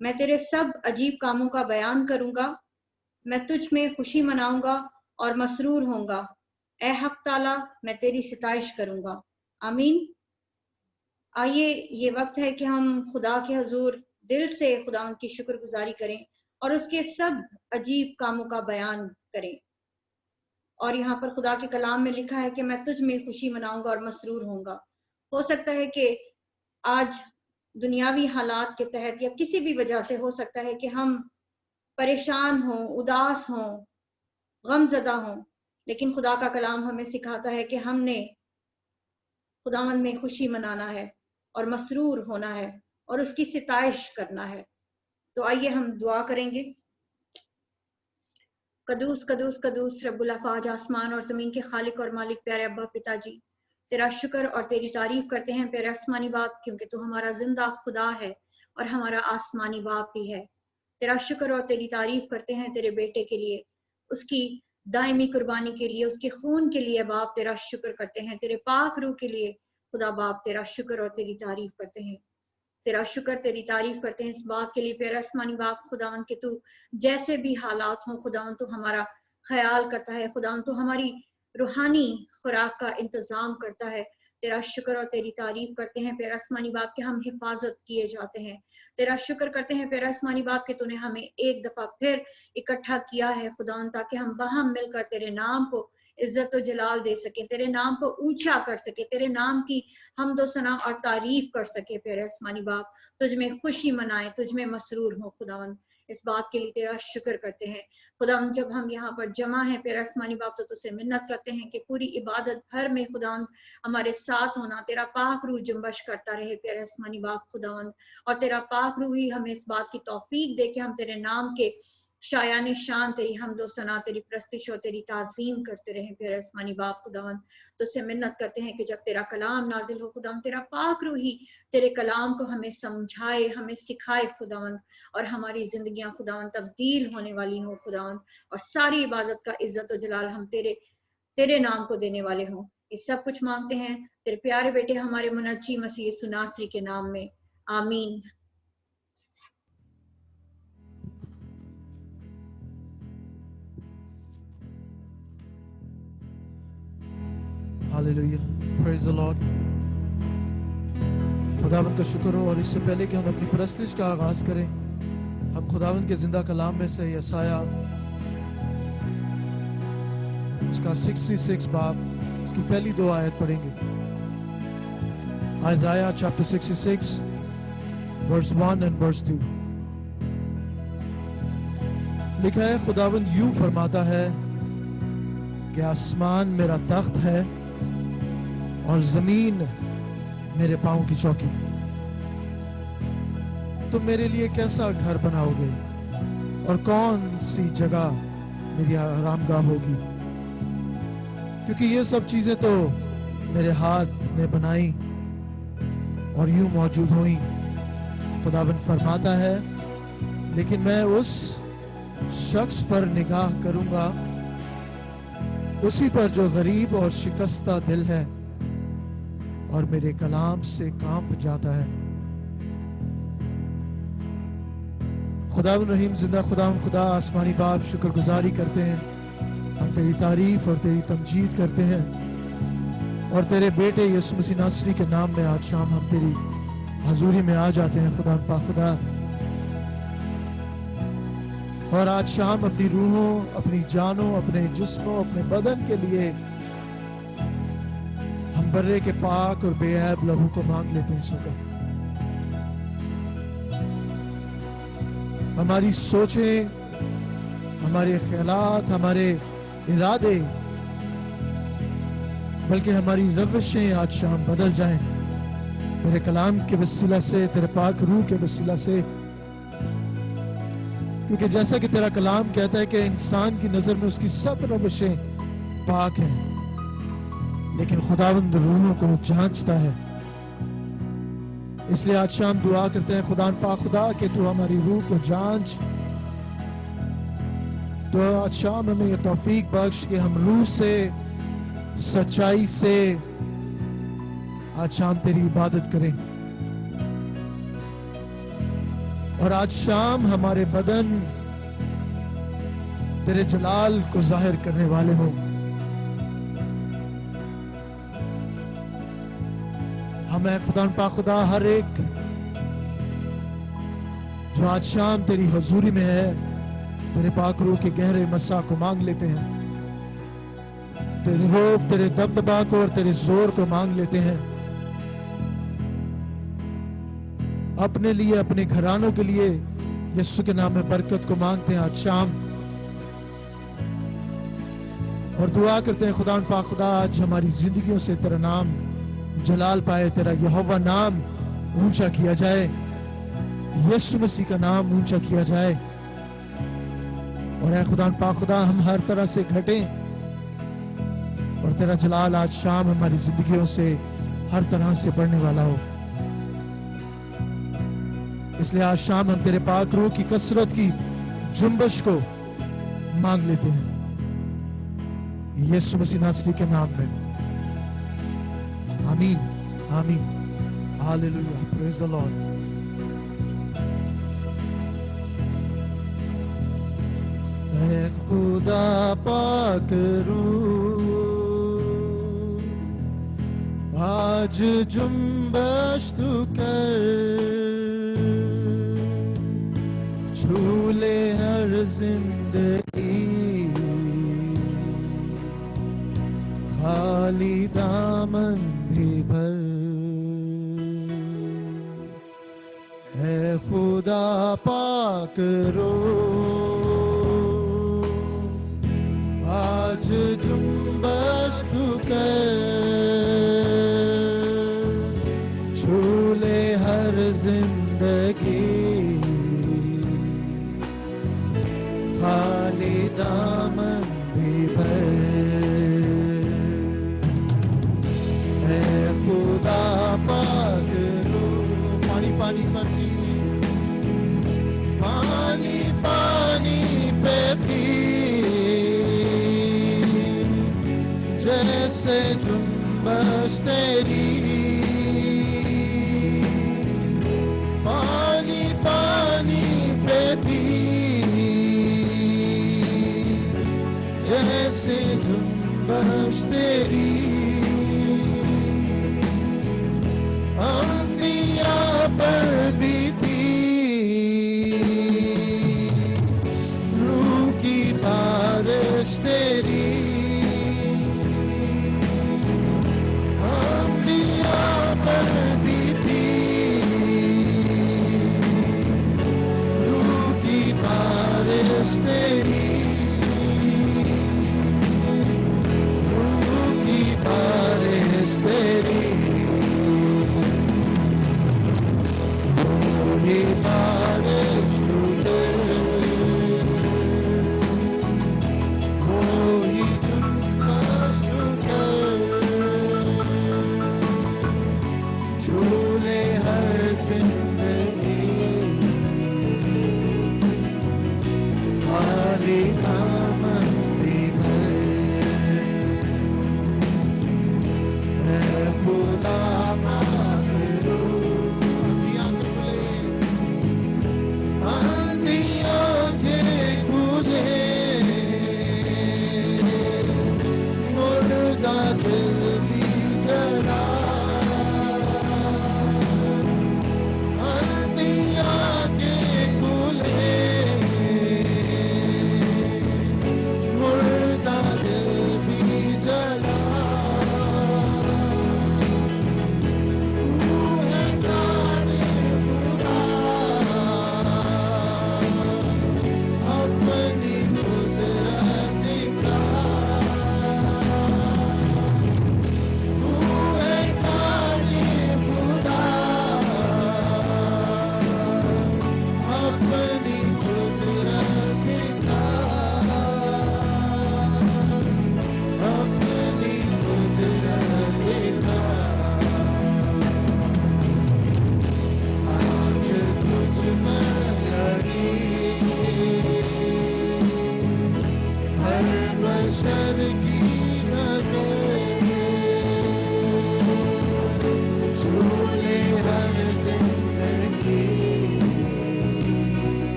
मैं तेरे सब अजीब कामों का बयान करूंगा। मैं तुझ में खुशी मनाऊंगा और मसरूर होऊंगा। ए हक ताला, मैं तेरी सिताइश करूंगा। आमीन। आइए, ये वक्त है कि हम खुदा के हजूर दिल से खुदा की शुक्रगुजारी करें और उसके सब अजीब कामों का बयान करें। और यहाँ पर खुदा के कलाम में लिखा है कि मैं तुझ में खुशी मनाऊंगा और मसरूर होऊंगा। हो सकता है कि आज दुनियावी हालात के तहत या किसी भी वजह से हो सकता है कि हम परेशान हों, उदास हों, गमजदा हों, लेकिन खुदा का कलाम हमें सिखाता है कि हमने खुदावंद में खुशी मनाना है और मसरूर होना है और उसकी सिताइश करना है। तो आइए हम दुआ करेंगे। कदूस कदूस कदूस रब्बुल अफाज, आसमान और जमीन के खालिक और मालिक प्यारे अब्बा पिताजी, तेरा शुक्र और तेरी तारीफ करते हैं प्यारे आसमानी बाप, क्योंकि तू हमारा जिंदा खुदा है और हमारा आसमानी बाप भी है। तेरा शुक्र और तेरी तारीफ करते हैं तेरे बेटे के लिए, उसकी दायमी कुर्बानी के लिए, उसके खून के लिए बाप तेरा शुक्र करते हैं। तेरे पाक रूह के लिए खुदा बाप तेरा शुक्र और तेरी तारीफ करते हैं। तेरा शुक्र तेरी तारीफ करते हैं इस बात के लिए प्यारे आसमानी बाप खुदावन के तू जैसे भी हालात हों खुदावन तू हमारा ख्याल करता है, खुदावन तू हमारी रूहानी खुराक का इंतजाम करता है। तेरा शुक्र और तेरी तारीफ करते हैं प्यारे आसमानी बाप के हम हिफाजत किए जाते हैं। तेरा शुक्र करते हैं प्यारे आसमानी बाप के तूने हमें एक दफा फिर इकट्ठा किया है खुदावन, ताकि हम बाहम मिलकर तेरे नाम को इज्जत और जलाल दे सके, तेरे नाम को ऊंचा कर सके, तेरे नाम की हमदो सना और तारीफ कर सके प्यारे आसमानी बाप। तुझ में खुशी मनाए, तुझ में मसरूर हो खुदावंद, इस बात के लिए तेरा शुक्र करते हैं खुदावंद। जब हम यहाँ पर जमा हैं प्यारे आसमानी बाप, तो तुझसे मिन्नत करते हैं कि पूरी इबादत भर में खुदावंद हमारे साथ होना, तेरा पाक रूह जुम्बश करता रहे प्यारे आसमानी बाप खुदावंद, और तेरा पाक रूह ही हमें इस बात की तौफीक दे कि हम तेरे नाम के शायान शान, तेरी हमदो सना, तेरी प्रस्तिश और तेरी ताजीम करते रहे प्यारे आसमानी बाप खुदावंद। तो उससे मिन्नत करते हैं कि जब तेरा कलाम नाजिल हो खुदावंद, तेरा पाक रूही तेरे कलाम को हमें समझाए, हमें सिखाए खुदावंद, और हमारी जिंदगियां खुदावंद तब्दील होने वाली हो खुदावंद, और सारी इबादत का इज्जत और जलाल हम तेरे तेरे नाम को देने वाले हों। ये सब कुछ मांगते हैं तेरे प्यारे बेटे हमारे मुनज्जी मसीह सुनासरी के नाम में, आमीन। Hallelujah, praise the Lord. खुदावंद का शुक्र हो। और इससे पहले कि हम अपनी परस्तिश का आगाज करें, हम खुदावंद के जिंदा कलाम में से यसाया उसका 66 बाब उसकी पहली 2 आयत पढ़ेंगे। Isaiah chapter 66 verse 1 and verse 2 लिखा है, खुदावंद यूं फरमाता है कि आसमान मेरा तख्त है और जमीन मेरे पांव की चौकी। तुम मेरे लिए कैसा घर बनाओगे और कौन सी जगह मेरी आरामगाह होगी, क्योंकि ये सब चीजें तो मेरे हाथ ने बनाई और यूं मौजूद हुई। खुदावंद फरमाता है, लेकिन मैं उस शख्स पर निगाह करूंगा, उसी पर जो गरीब और शिकस्ता दिल है और मेरे कलाम से कांप जाता है। खुदावंद रहीम जिंदा खुदावंद खुदा आसमानी बाप, शुक्रगुजारी करते हैं, हम तेरी तारीफ और तेरी तमजीद करते हैं, और तेरे बेटे यीशु मसीह नासरी के नाम में आज शाम हम तेरी हजूरी में आ जाते हैं खुदा पाक खुदा। और आज शाम अपनी रूहों, अपनी जानों, अपने जिस्मों, अपने बदन के लिए हम बर्रे के पाक और बेऐब लहू को मांग लेते हैं। सुगा हमारी सोचें, हमारे ख्यालात, हमारे इरादे, बल्कि हमारी रविशें आज शाम बदल जाएं तेरे कलाम के वसीला से, तेरे पाक रूह के वसीला से। क्योंकि जैसा कि तेरा कलाम कहता है कि इंसान की नजर में उसकी सब रविशें पाक हैं, लेकिन खुदावंद रूहों को जांचता है। इसलिए आज शाम दुआ करते हैं खुदा पाक खुदा कि तू हमारी रूह को जांच। तो आज शाम हमें यह तौफीक बख्श कि हम रूह से, सच्चाई से आज शाम तेरी इबादत करें। और आज शाम हमारे बदन तेरे जलाल को जाहिर करने वाले हो। हमें खुदा हर एक जो आज शाम तेरी हजूरी में है, तेरे पाक रूह के गहरे मसा को मांग लेते हैं, तेरी रोब, तेरे दबदबा को और तेरे जोर को मांग लेते हैं, अपने लिए, अपने घरानों के लिए यीशु के नाम में बरकत को मांगते हैं आज शाम। और दुआ करते हैं खुदा आज हमारी जिंदगियों से तेरा नाम जलाल पाए, तेरा यहोवा नाम ऊंचा किया जाए, यीशु मसीह का नाम ऊंचा किया जाए। और ऐ खुदा हम हर तरह से घटें और तेरा जलाल आज शाम हमारी जिंदगियों से हर तरह से बढ़ने वाला हो। इसलिए आज शाम हम तेरे पाक रूह की कसरत की जुम्बश को मांग लेते हैं यीशु मसीह नासरी के नाम में। आमीन, आमीन, हालेलुया, प्रेज द लॉर्ड। ऐ खुदा पाक रूह आज जुम्बश तू कर, झूले हर जिंदगी, खाली दामन भी भर। है खुदा पाक रूह आज जुम्बश तू कर, झूले हर जिंदगी, खाली दामन भी भर। है खुदा पाक रूह पानी पानी करती, पानी पानी पे थी, जैसे जुम्बश तेरी, पानी पानी पे थी, जैसे जुम्बश तेरी। अंबिया पर भी थी रूह की बारिश तेरी, अंबिया पर भी थी रूह की बारिश तेरी, रूह की बारिश तेरी। वही बारिश तू दे, वही जुम्बश तू कर, झूले हर जिंदगी, खाली दामन भी भर। है खुदा पाक रूह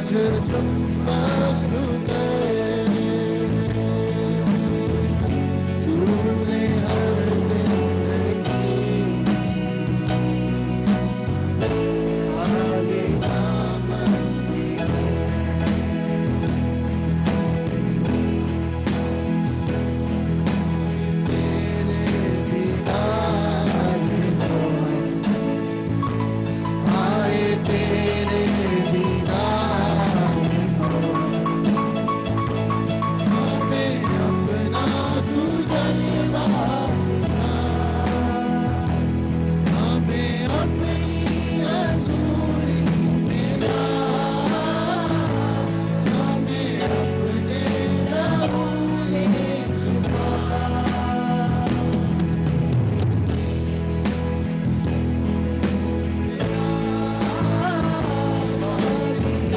मुझे तुम बस उतारे, तूने हर जिंदगी आगे दामन तेरे दीदार को आए, तेरे दीदार को हमें अपना तू जलवा दिखा, हमें अपनी हजूरी में ला, हमें अपने लहू में छुपा,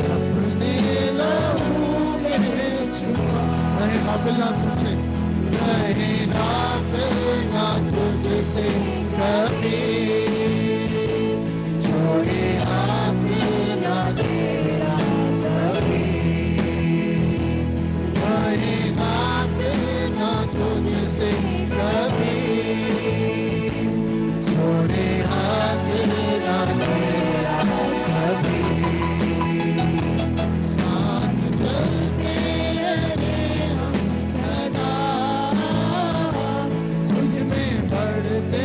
अपने लहू में छुपा। रहे गाफिल ना तुझसे, रहे गाफिल ना तुझसे कभी, छोड़े हाथ ना तेरा कभी, रहे गाफिल ना तुझसे कभी, छोड़े हाथ ना तेरा कभी, साथ चलते रहे हम सदा, तुझ में बढ़ते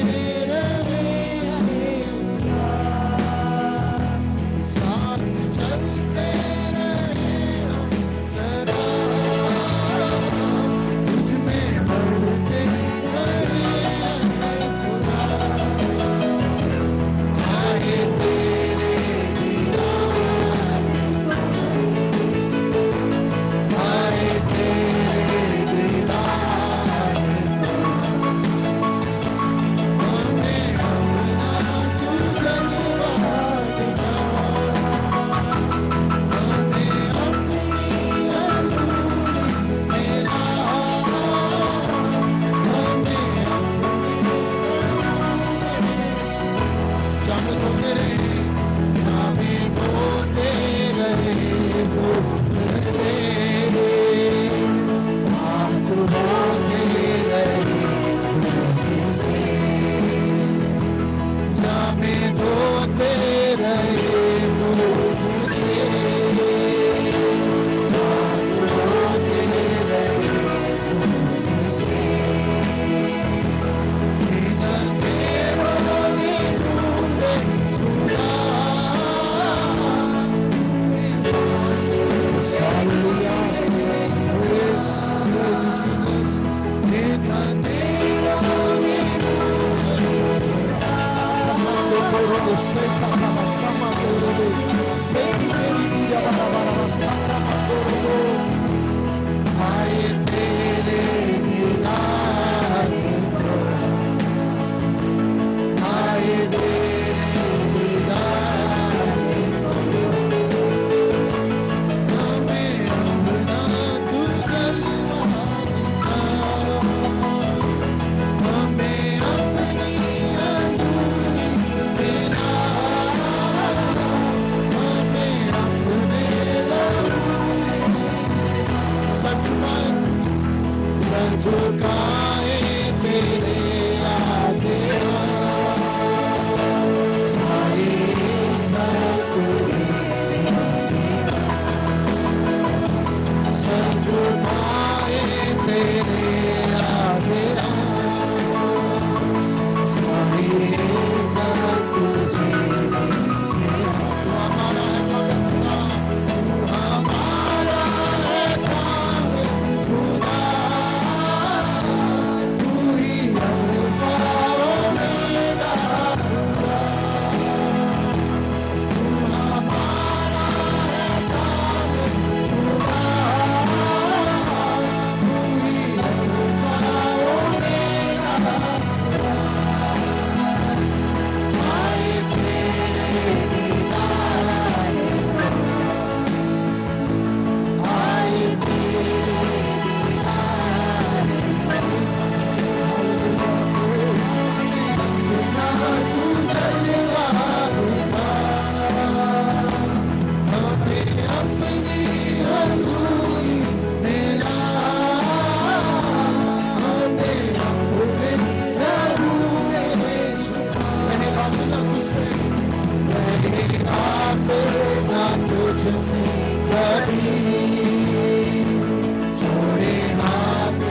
छोड़े हाथ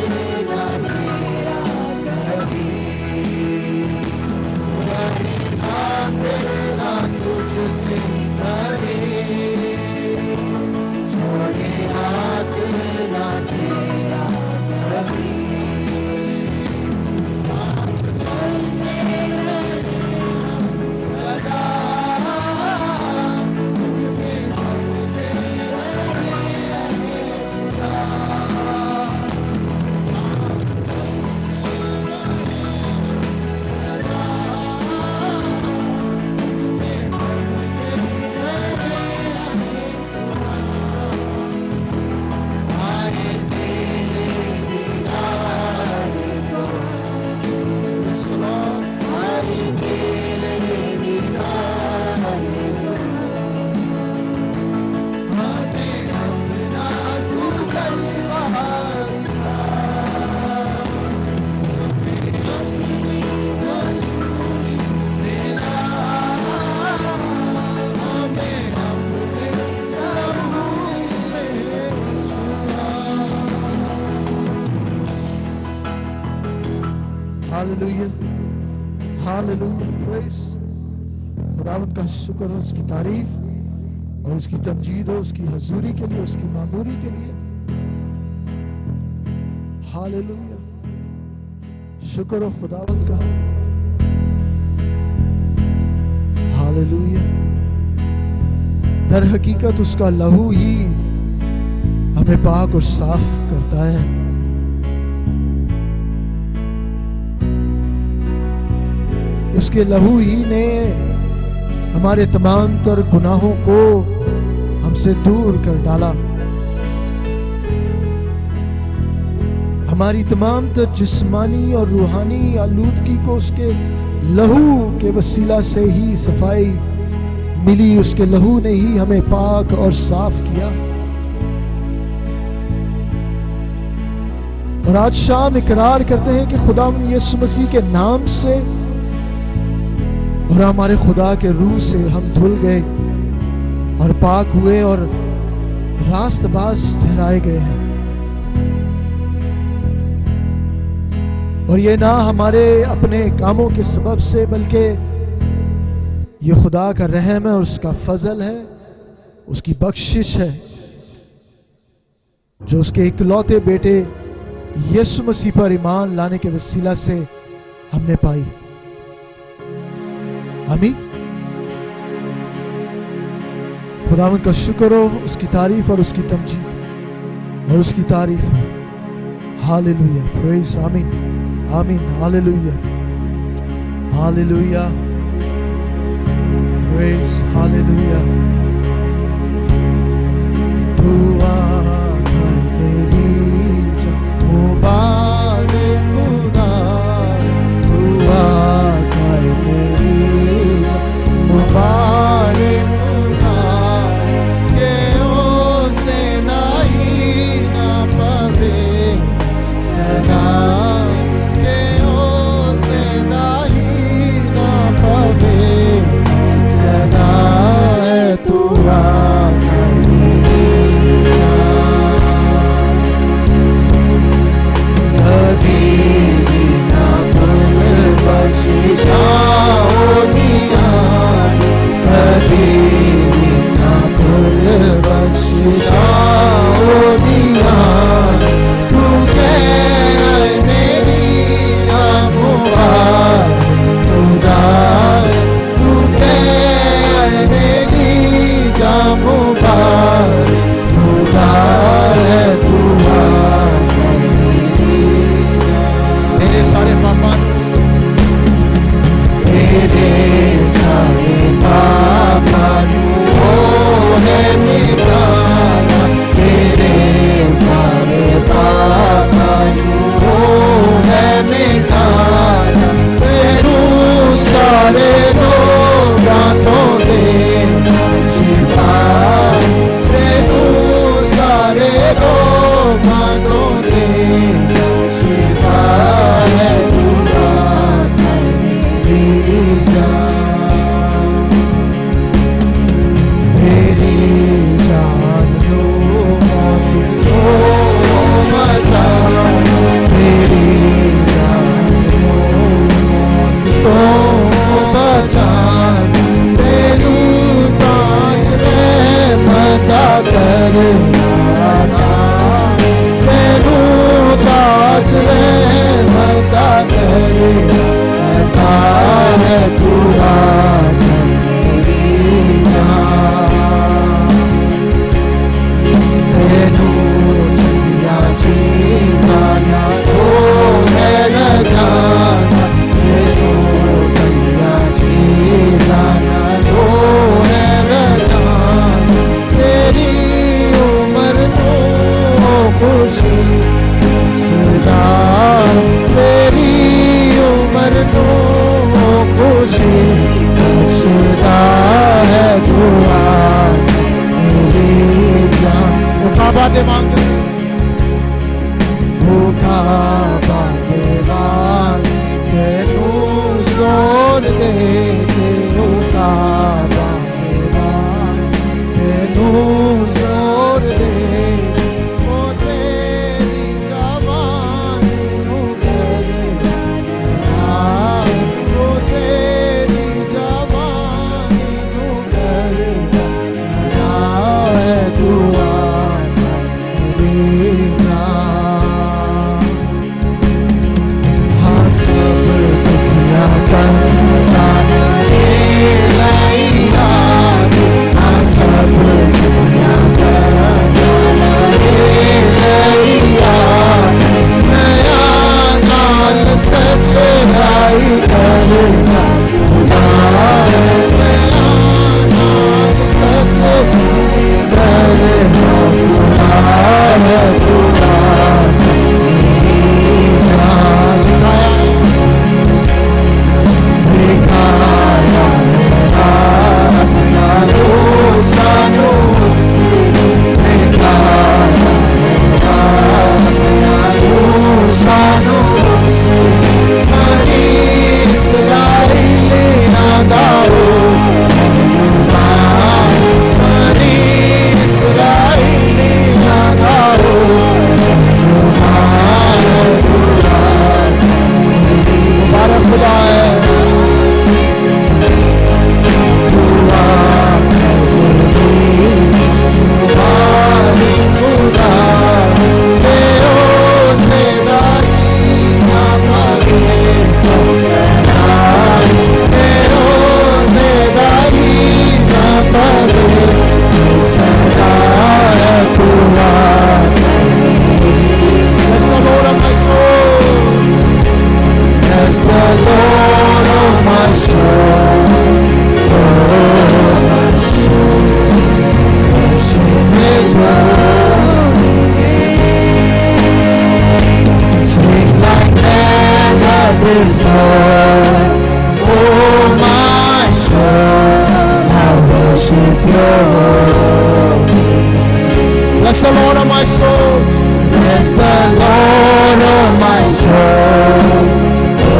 ना मेरा कभी, बुराइयां मेरा तुझसे कभी, छोड़े हाथ ना मेरा कभी, साथ चलते रहना सदा, तुझ में मरते रहे खुदा, साथ चलते रहना सदा, तुझ में मरते रहे खुदा, आए तेरे दीदार को, Yes, Lord, आए तेरे दीदार को, आते अपना तू कल बहार का, अपनी मजबूरी मेरा, हमें अपने लहू में छुपा। Hallelujah, Hallelujah, praise। खुदावंद का शुक्र हो, उसकी तारीफ और उसकी तमजीद हो, उसकी हजूरी के लिए, उसकी मामूरी के लिए। हालेलुया, शुक्र हो खुदावंद का। हालेलुया, दर हकीकत उसका लहू ही हमें पाक और साफ करता है। उसके लहू ही ने हमारे तमाम तर गुनाहों को हमसे दूर कर डाला। हमारी तमाम तर जिस्मानी और रूहानी आलूदगी को उसके लहू के वसीला से ही सफाई मिली। उसके लहू ने ही हमें पाक और साफ किया। और आज शाम इकरार करते हैं कि खुदा यीशु मसीह के नाम से और हमारे खुदा के रूह से हम धुल गए और पाक हुए और रास्तबाज ठहराए गए हैं। और ये ना हमारे अपने कामों के सबब से, बल्कि ये खुदा का रहम है और उसका फजल है, उसकी बख्शिश है जो उसके इकलौते बेटे यीशु मसीह पर ईमान लाने के वसीला से हमने पाई। आमीन। खुदावंद का शुक्र हो, उसकी तारीफ और उसकी तमजीद और उसकी तारीफ। Hallelujah, praise. आमीन, आमीन। Hallelujah, hallelujah, praise. हालेलुया। दुआ है मेरी मुबारक खुदा, दुआ है मेरी मुबारक खुदा, के ओसे नहीं ना पवे सदा, के ओसे नहीं ना पवे सदा, तू तेरे नाना तेनू ताज रहमत तेरे अता है तू मेरी जान तेनू चंगिया चीज़ां नालो है रजाना तेनू चंगिया चीज़ां नालो है रजाना तेरी उम्र नो खुशी खुदा तेरी उम्र नो खुशी खुदा है दुआ मेरी जान मुकाबा दे मांग मुकाबा दे मांग तेनू जोर दे के मुकाबा दे मांग तेनू जोर दे ओ तेरी जवानी नू करे ओ तेरी जवानी नू करे है दुआ मेरी जान हाँ सब दुनिया करता लैया हाँ सब दुनिया करता लैया नया नाल सच्चाई करेगा खुदा नया नाल सच्चाई करेगा खुदा है खुदा मेरी जान दिखाया है अपना सानू दिखाया है अपना सानू मरी इसराइली नादाओ मरी इसराइली नादाओ मुबारक खुदा है Bless the Lord of my soul. Bless the Lord of my soul. Lord of my soul. Worship His holy name. Sing like never before. Oh my soul, I worship Your holy name. Bless the Lord of my soul. Bless the Lord of my soul. Oh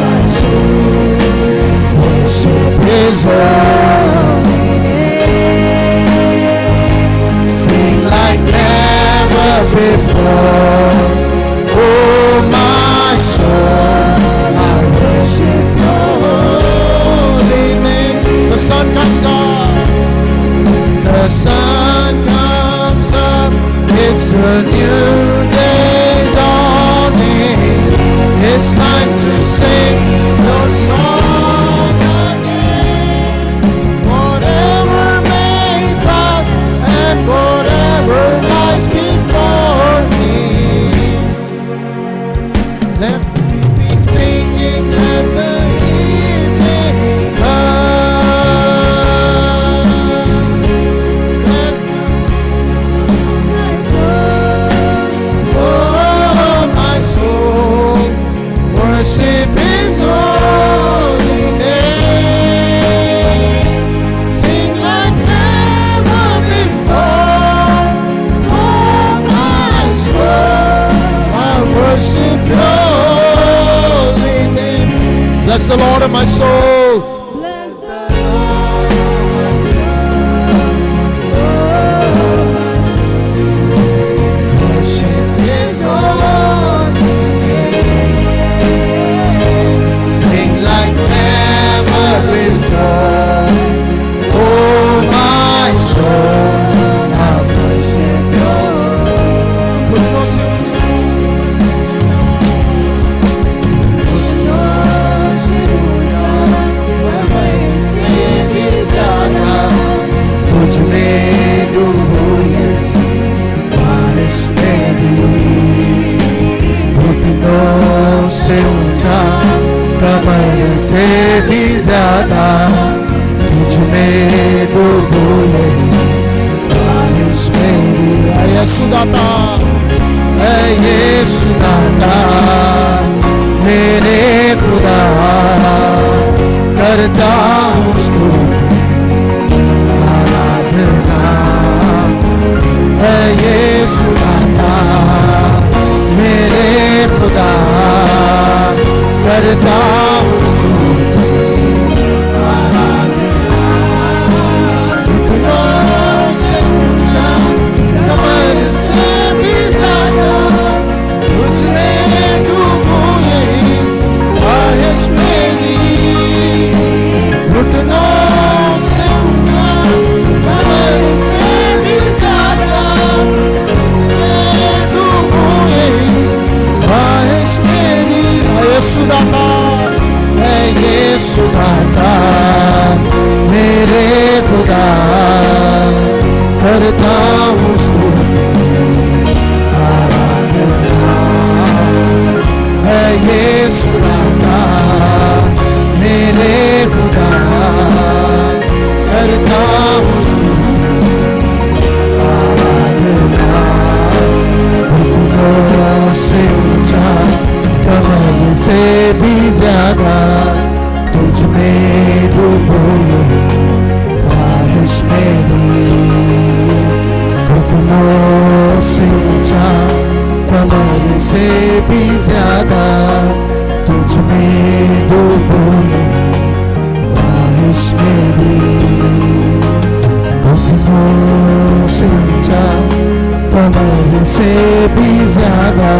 my soul, worship His holy name. Sing like never before. Oh my soul, I worship Your holy name. The sun comes up. The sun comes up. It's a new day dawning. It's time to sing your song again. Whatever may pass and whatever lies before me, let me be singing at the evening comes. Bless the यीशु दाता है, यीशु दाता मेरे खुदा, करता हूँ स्तुति आराधना है, यीशु दाता मेरे खुदा, करता हूँ स्तुति आराधना। घुटनों से ऊंचा, कमर से भी ज्यादा, तुझ में डूबूं यही ख्वाहिश मेरी। घुटनों से ऊंचा, कमर से भी ज्यादा, तुझ में डूबूं यही ख्वाहिश मेरी। यीशु दाता है, यीशु दाता मेरे खुदा, करता हूँ स्तुति आराधना है, यीशु दाता मेरे खुदा, करता हूँ स्तुति आराधना। घुटनों से ऊंचा, कमर से भी ज्यादा, तुझ में डूबूं यही ख्वाहिश मेरी। घुटनों से ऊंचा, कमर से भी ज्यादा, तुझ में डूबूं यही ख्वाहिश मेरी। घुटनों से ऊंचा, कमर से भी ज्यादा,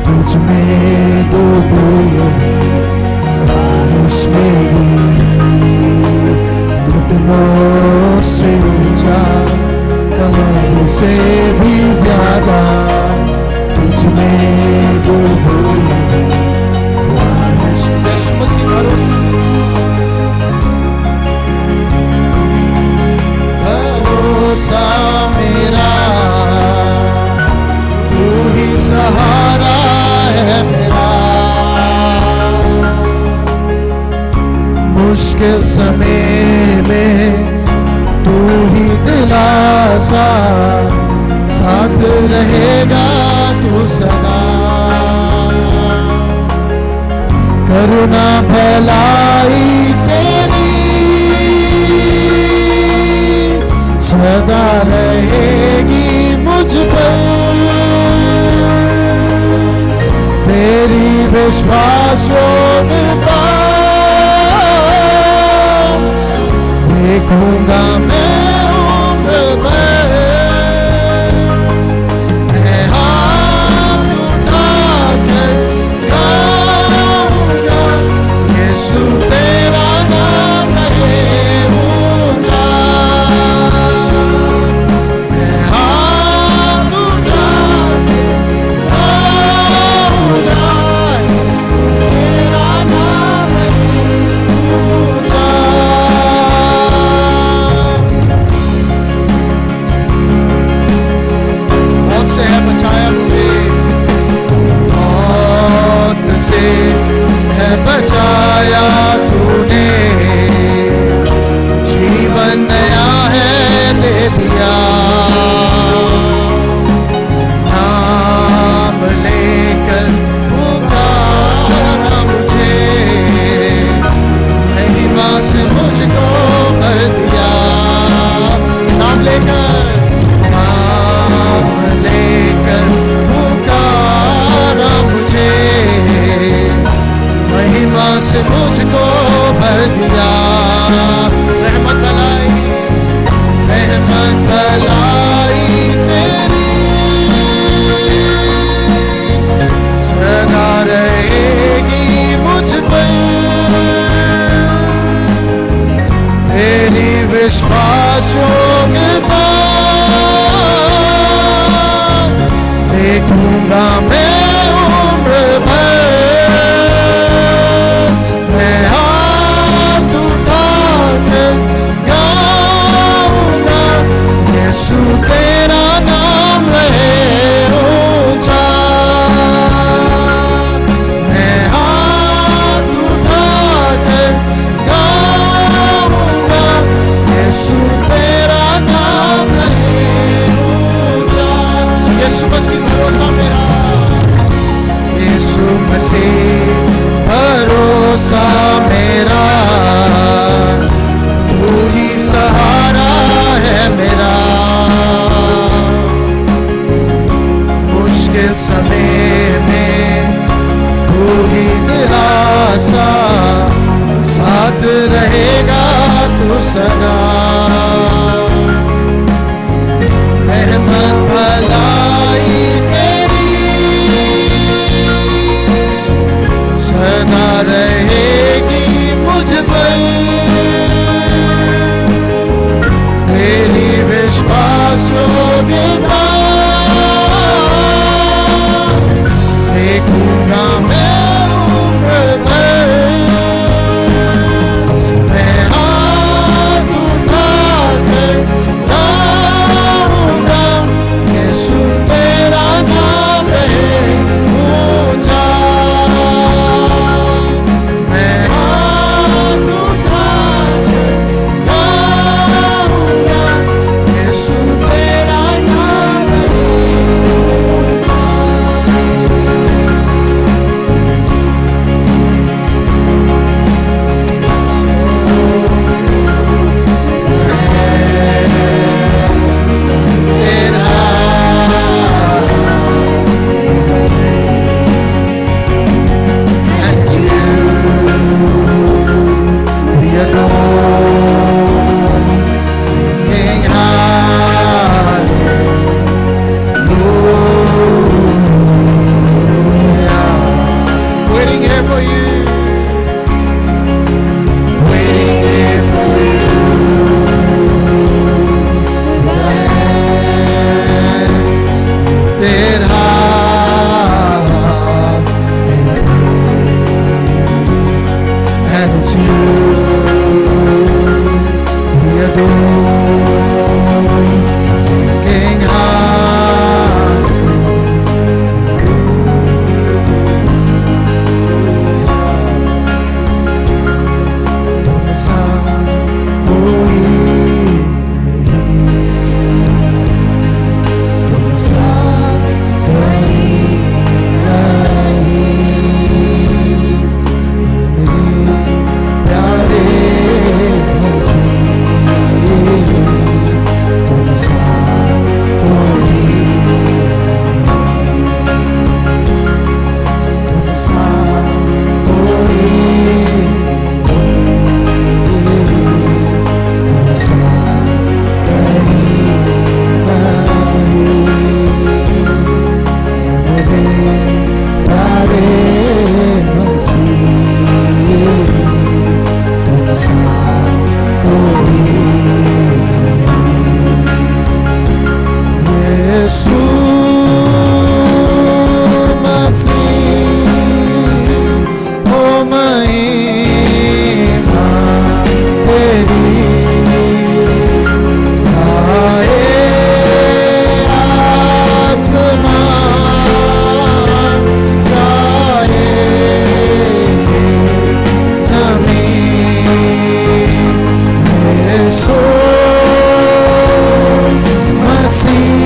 तुझ में डूबूं यही ख्वाहिश मेरी। घुटनों से ऊंचा, कमर से भी ज्यादा, तुझ में डूबूं यही ख्वाहिश। यीशु मसीह भरोसा मेरा, तू ही सहारा है मेरा। मुश्किल समय में तू ही दिलासा, साथ रहेगा तू सदा। करुणा भलाई तेरी सदा रहेगी मुझ पर, तेरी विश्वासयोग्यता देखूंगा मैं उम्र भर। मैं हाथ उठाकर गाऊंगा, यीशु तेरा नाम रहे ऊंचा। मैं हाथ उठाकर गाऊंगा, यीशु तेरा नाम रहे ऊंचा। सदा रहमत भलाई तेरी सदा रहेगी मुझ पर, तेरी विश्वास योग्यता देखूंगा मैं उम्र भर। मैं हाथ उठाकर गाऊंगा, यीशु तेरा नाम रहे ऊंचा। मैं हाथ उठाकर गाऊंगा, यीशु तेरा नाम रहे ऊंचा। Waiting here for you. Waiting here for you. With the hand lifted high in praise. And it's you we adore, singing तुमसा कोई नहीं, तुमसा कोई नहीं, मेरे प्यारे मसीह, तुमसा कोई नहीं, तुमसा कोई मसीह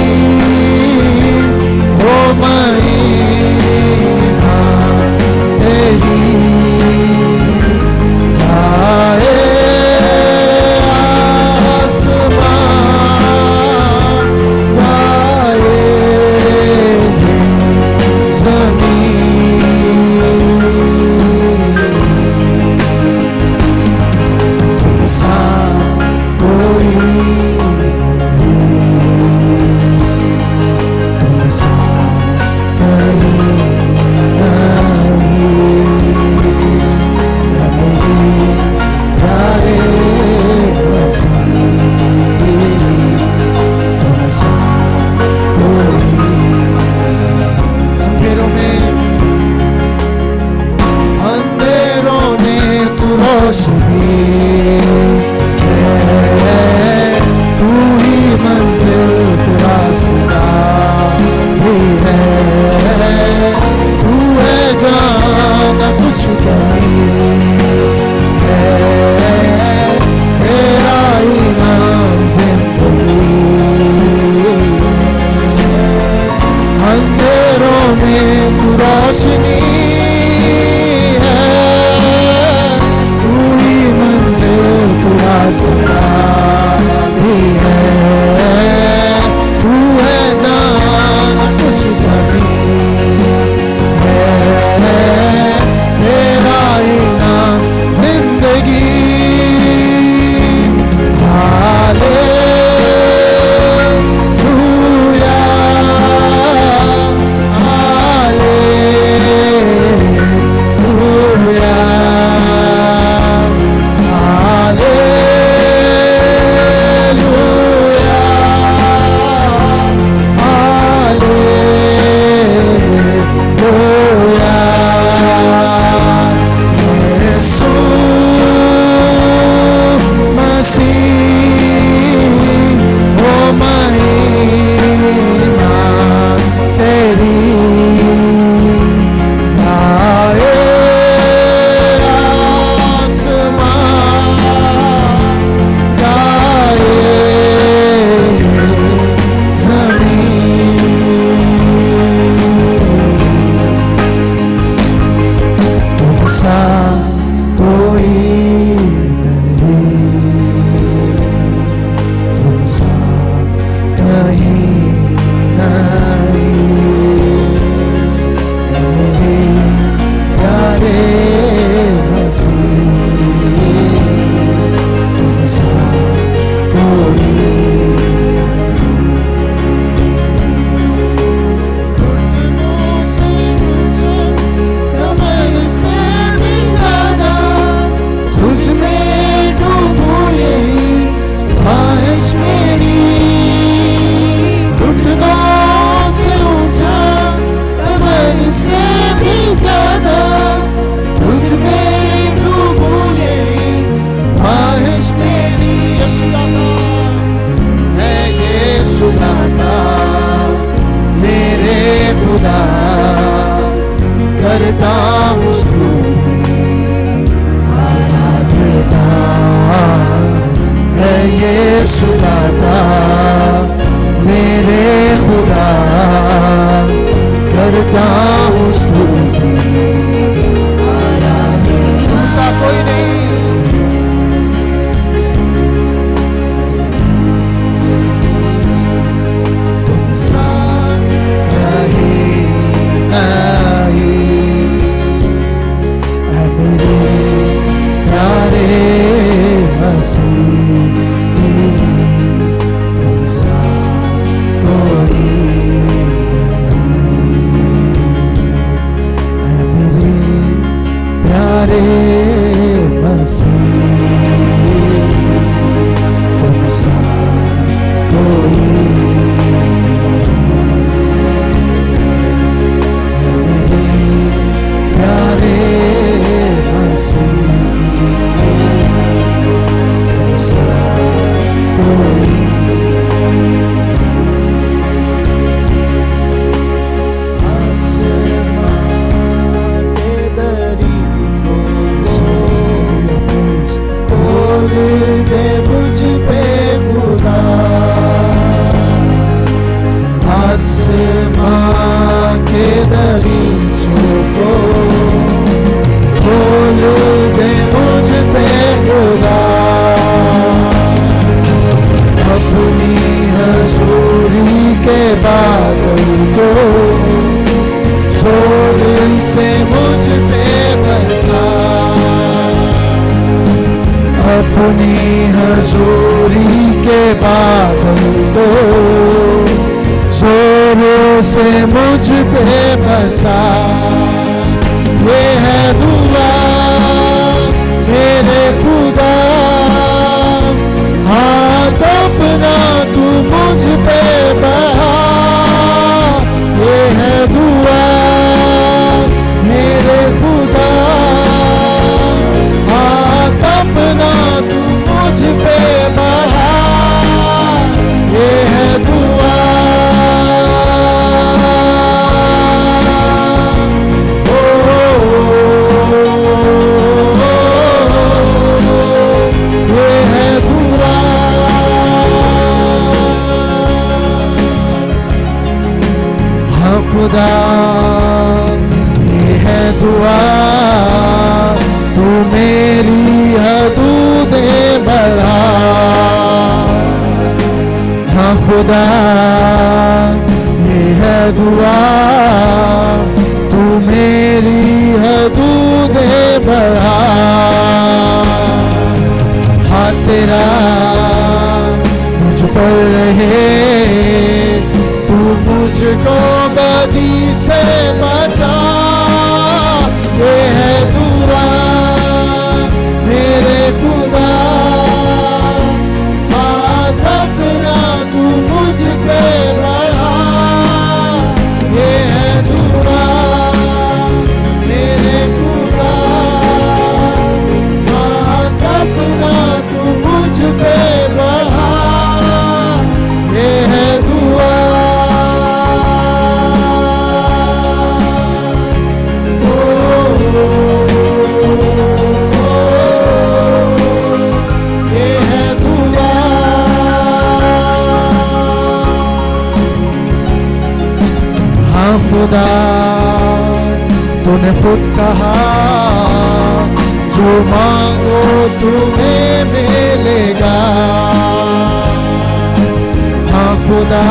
हाँ खुदा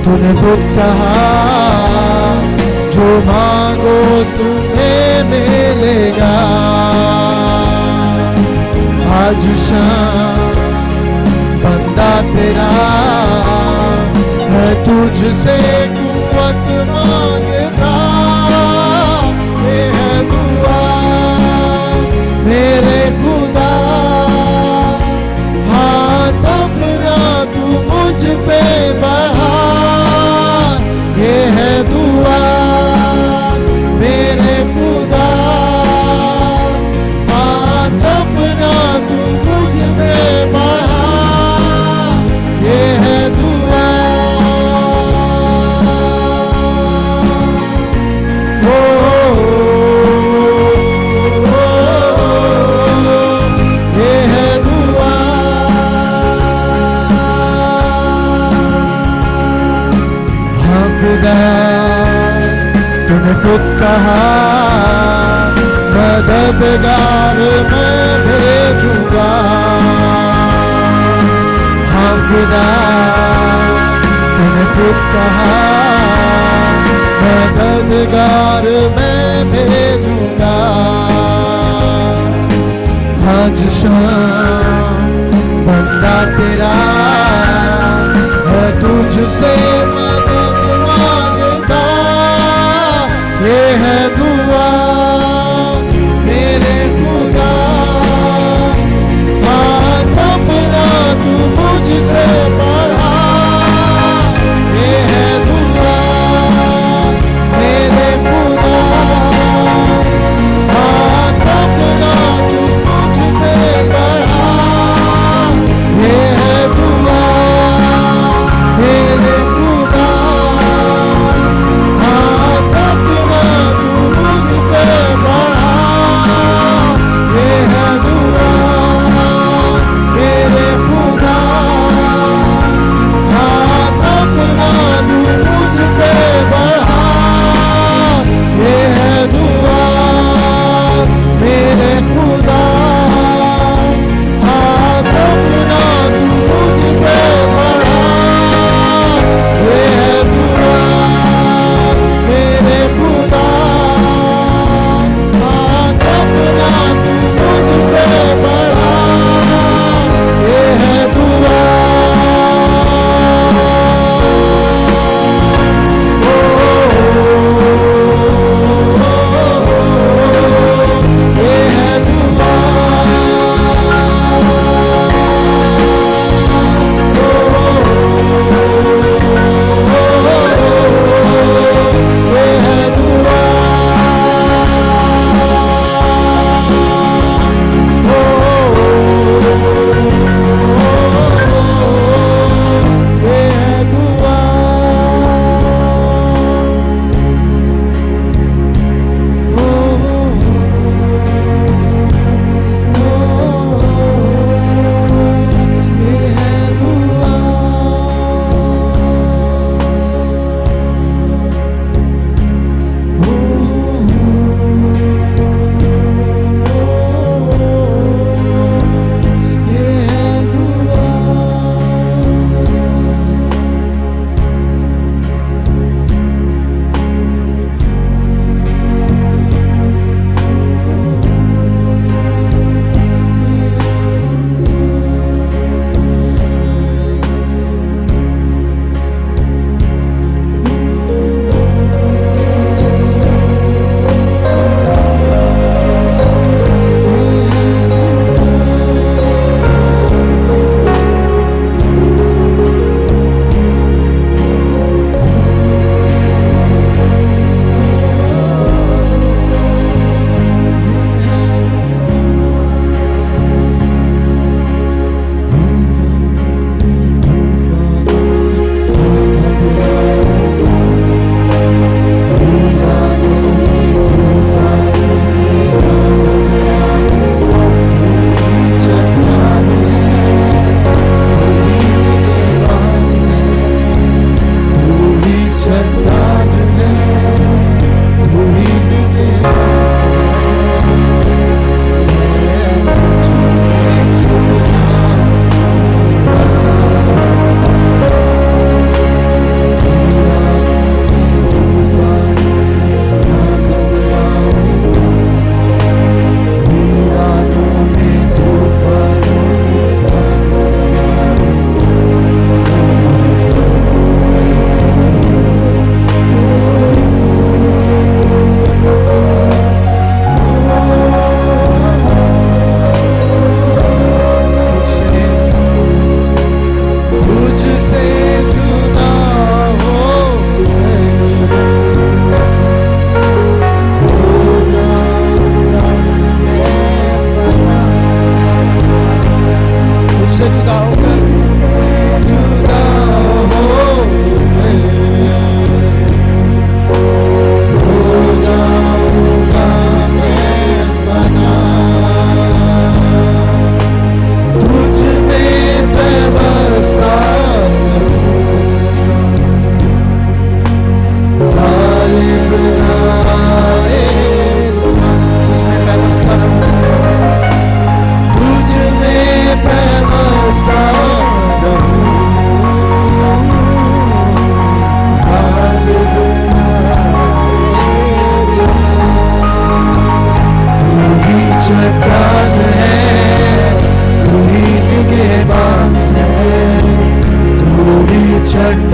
तूने खुद कहा जो मांगो तुम्हें मिलेगा। आज शाम बंदा तेरा है तुझसे कुव्वत मांगता। ये है दुआ मेरे खुदा, हाथ अपना तू मुझ पे बढ़ा। ये है दुआ मेरे खुदा, हाथ अपना तू मुझ पे बढ़ा। ये है दुआ, ये है दुआ। हाँ खुदा तूने खुद कहा मददगार मैं भेजूंगा। हाँ खुदा तूने खुद कहा मददगार मैं भेजूंगा। आज शाम बंदा तेरा है तुझसे मदद मांगता। ये है दुआ मेरे खुदा, हाथ अपना तू मुझसे बढ़ा। ये है दुआ मेरे खुदा, हाथ अपना तू मुझ पे बढ़ा। ये है दुआ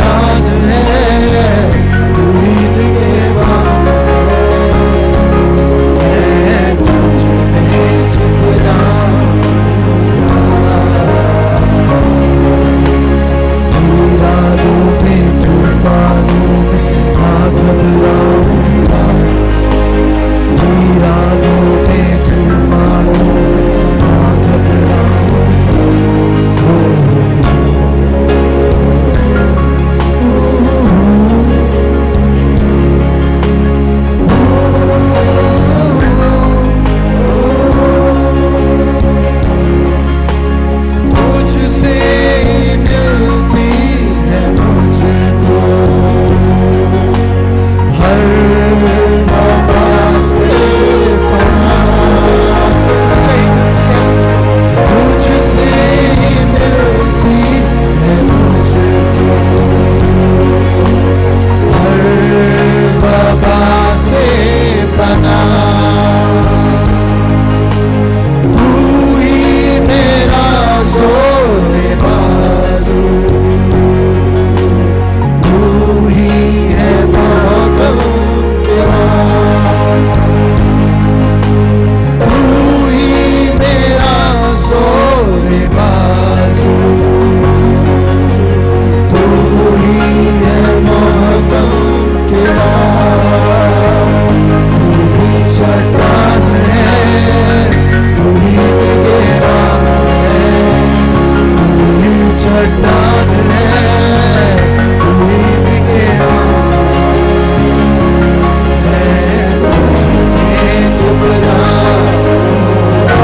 चट्टान है, तू ही निगहबान है, मैं तुझ में छुप जाऊंगा। वीरानों में तूफानों में ना घबराऊंगा, वीरानों में तूफानों में ना घबराऊंगा। तुझसे मिलती है मुझको हर बाबा से पनाह, तुझसे मिलती है मुझको हर बाबा से पनाह। तू ही मेरा ज़ोर-ए बाज़ू, तू ही है मोहकम क़िरात, तू ही मेरा ज़ोर-ए बाज़ू, तू ही है मोहकम क़िरात। तू ही चट्टान है, तू ही निगहबान है, तू ही चट्टान है, तू ही निगहबान है, मैं तुझ में छुप जाऊंगा।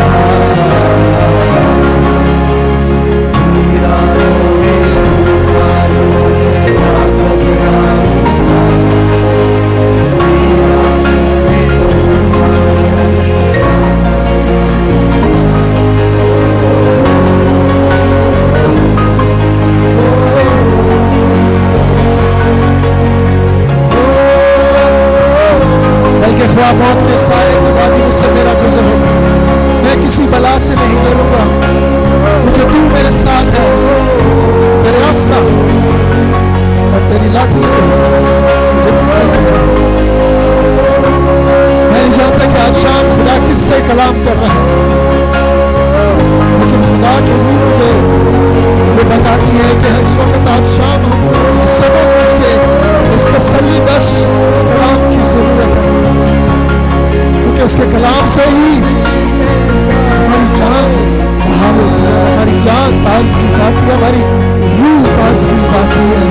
वीरानों में तूफानों में ना घबराऊंगा, वीरानों में तूफानों में ना बल्कि ख्वाह मौत के साए की वादी में से मेरा गुजर हो, मैं किसी बला से नहीं डरूंगा, क्योंकि तू मेरे साथ है। तेरे आसा और तेरी लाठी से मुझे तसल्ली है। मैं नहीं जानता कि आज शाम खुदा किससे कलाम कर रहा है, लेकिन खुदा की रूह मुझे ये बताती है कि इस वक्त आज शाम हमको इस समय उसके इस तसल्ली बख्श कलाम की जरूरत है, क्योंकि उसके कलाम से ही हमारी जान बहाल होती है, हमारी जान ताजगी पाती है, हमारी रूह ताजगी पाती है।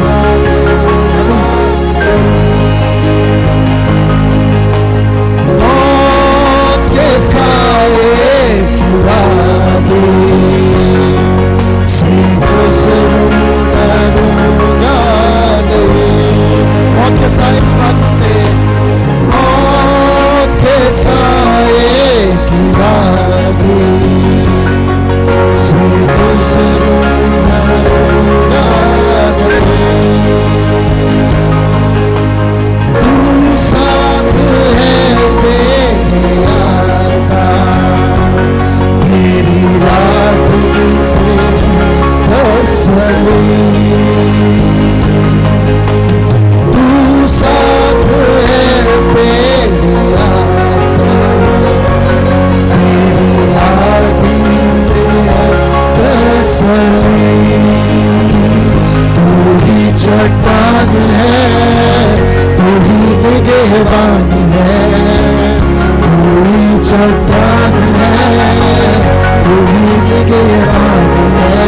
मौत के साए की वादी से गुजरूंगा नहीं, मौत के साए की वादी से, मौत के साए की वादी से गुजरूंगा नहीं। तू साथ है मेरे आसा, तेरी लाठी से तसल्ली, तू साथ है मेरी आसा, तेरी लाठी से तसल्ली। तू ही चट्टान है, तू ही निगहबान है, तू ही चट्टान है, तू ही निगहबान है,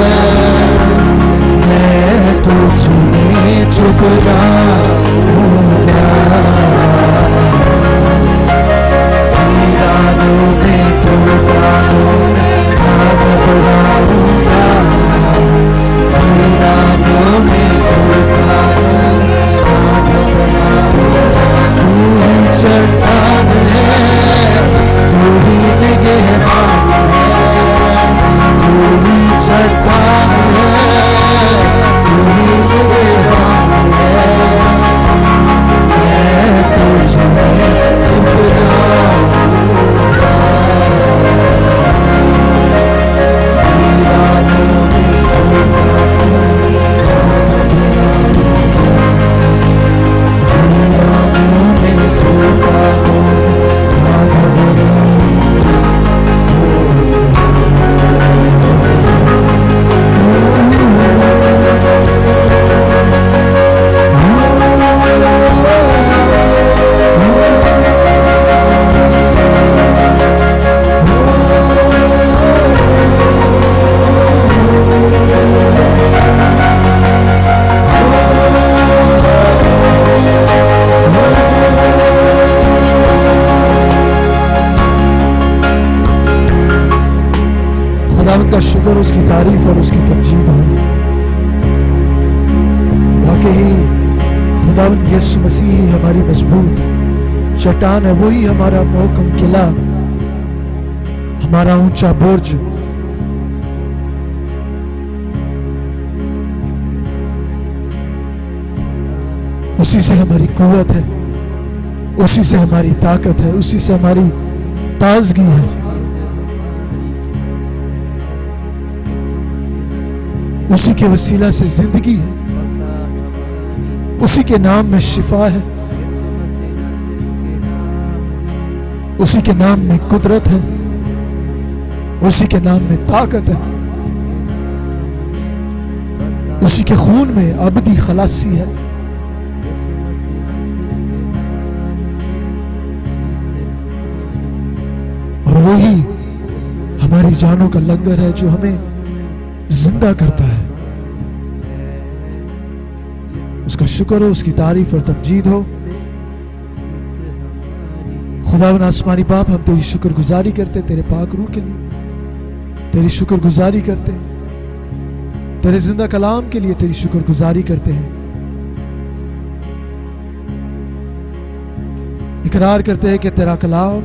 मैं तुझ में छुप जाऊंगा। वीरानों में तूफानों में ना घबराऊंगा, वीरानों में तूफानों में ना घबराऊंगा। तू ही चट्टान है, तू ही निगहबान है, तू ही चट्टान है, तू ही निगहबान है, वही खुदावंद यीशु मसीह ही हमारी मजबूत चट्टान है, वही हमारा मोहकम किला, हमारा ऊंचा बुर्ज। उसी से हमारी कुव्वत है, उसी से हमारी ताकत है, उसी से हमारी ताजगी है। उसी के वसीला से जिंदगी है, उसी के नाम में शिफा है, उसी के नाम में कुदरत है, उसी के नाम में ताकत है, उसी के खून में अबदी खलासी है। और वही हमारी जानों का लंगर है जो हमें जिंदा करता है। उसका शुक्र हो, उसकी तारीफ और तमजीद हो। खुदावंद आसमानी बाप, हम तेरी शुक्रगुजारी करते तेरे पाक रूह के लिए, तेरी शुक्रगुजारी करते हैं, तेरे जिंदा कलाम के लिए तेरी शुक्रगुजारी करते हैं। इकरार करते हैं कि तेरा कलाम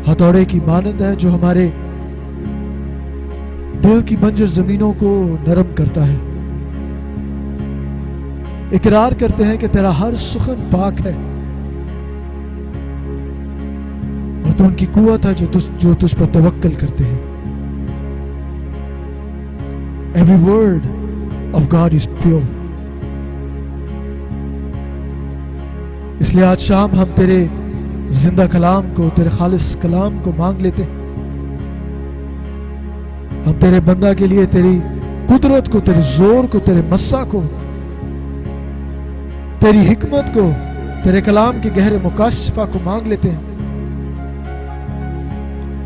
हथौड़े की मानंद है जो हमारे दिल की बंजर जमीनों को नरम करता है। इकरार करते हैं कि तेरा हर सुखन पाक है और तो उनकी कुव्वत है जो तुझ पर तवक्कल करते हैं। Every word of God is pure। इसलिए आज शाम हम तेरे जिंदा कलाम को, तेरे खालिस कलाम को मांग लेते हैं। हम तेरे बंदा के लिए तेरी कुदरत को, तेरे जोर को, तेरे मस्सा को, तेरी हिकमत को, तेरे कलाम के गहरे मुकाशफा को मांग लेते हैं।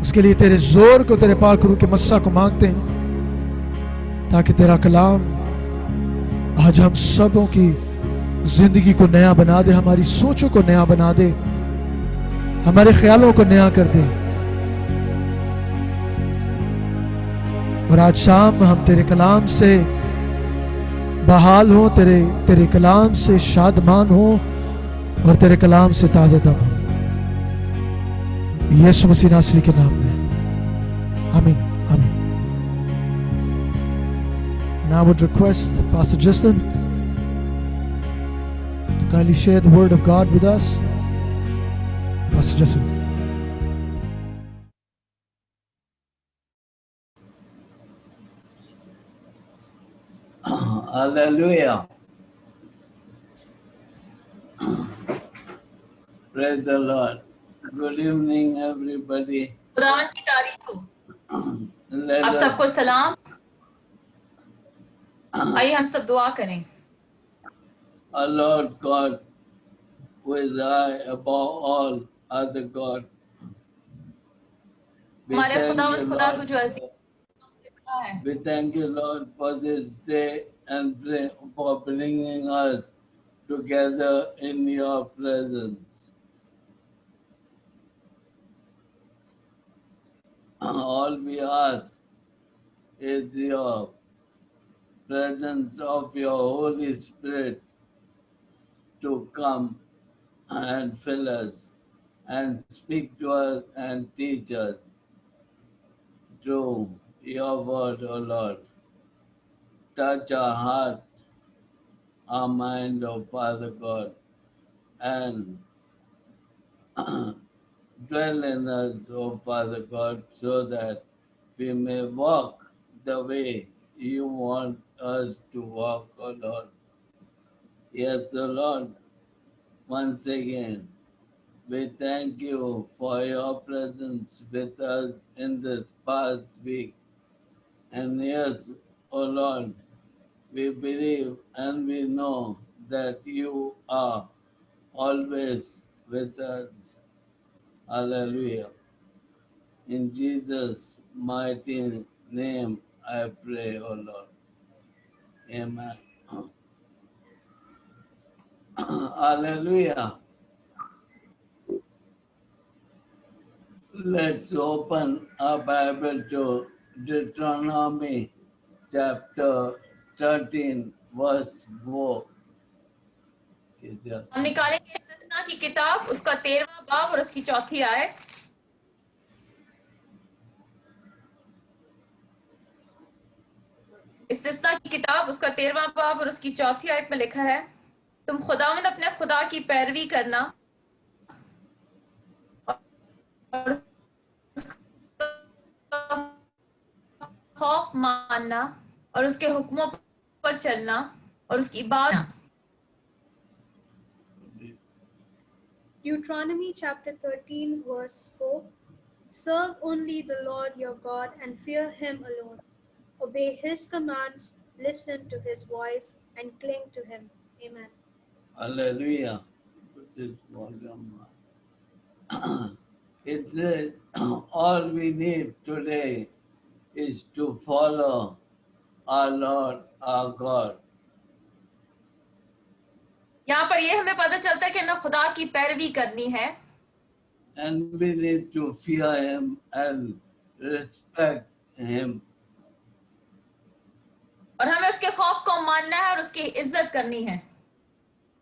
उसके लिए तेरे जोर को, तेरे पाक रूह के मस्सा को मांगते हैं ताकि तेरा कलाम आज हम सबों की जिंदगी को नया बना दे, हमारी सोचों को नया बना दे, हमारे ख्यालों को नया कर दे। और आज शाम हम तेरे कलाम से बहाल हो, तेरे कलाम से शादमान हो और तेरे कलाम से ताज़ादम हो। यीशु मसीह नासरी के नाम में आमीन, आमीन। Now I would request Pastor Justin to kindly share the word of God with us. Pastor Justin. Hallelujah. Praise the Lord. Good evening, everybody. खुदावन की तारीफ हो। Let आप us, सबको सलाम। आइए हम सब दुआ करें। our Lord God, who is high above all other God. We हमारे thank you, खुदावंद खुदा तू Lord. जो अजीज हमसे बड़ा है। We thank you, Lord, for this day and for bringing us together in your presence. All we ask is your presence of your Holy Spirit to come and fill us and speak to us and teach us through your word, O Lord. Touch our heart, our mind, O Father God, and dwell in us, O Father God, so that we may walk the way you want us to walk, O Lord. Yes, O Lord, once again, we thank you for your presence with us in this past week. And yes, O Lord, we believe and we know that you are always with us. Hallelujah. In Jesus' mighty name I pray, O Lord. Amen. Hallelujah. Let's open our Bible to Deuteronomy chapter 13, verse 4. Yeah. हम निकालेंगे इस्तिस्ना की किताब, उसका 13वां बाब और उसकी 4थी आयत। इस्तिस्ना की किताब, उसका 13वां बाब और उसकी 4थी आयत में लिखा है, तुम खुदावंद अपने खुदा की पैरवी करना और उसका खौफ मानना और उसके हुक्मों पर चलना और उसकी इबादत। Deuteronomy chapter 13, verse 4. Serve only the Lord your God and fear him alone. Obey his commands, listen to his voice, and cling to him. Amen. Hallelujah. Put this volume on. It says all we need today is to follow our Lord, our God. यहाँ पर ये हमें पता चलता है कि हमें खुदा की पैरवी करनी है And we need to fear him and respect him. और हमें उसके खौफ को मानना है और उसकी इज्जत करनी है।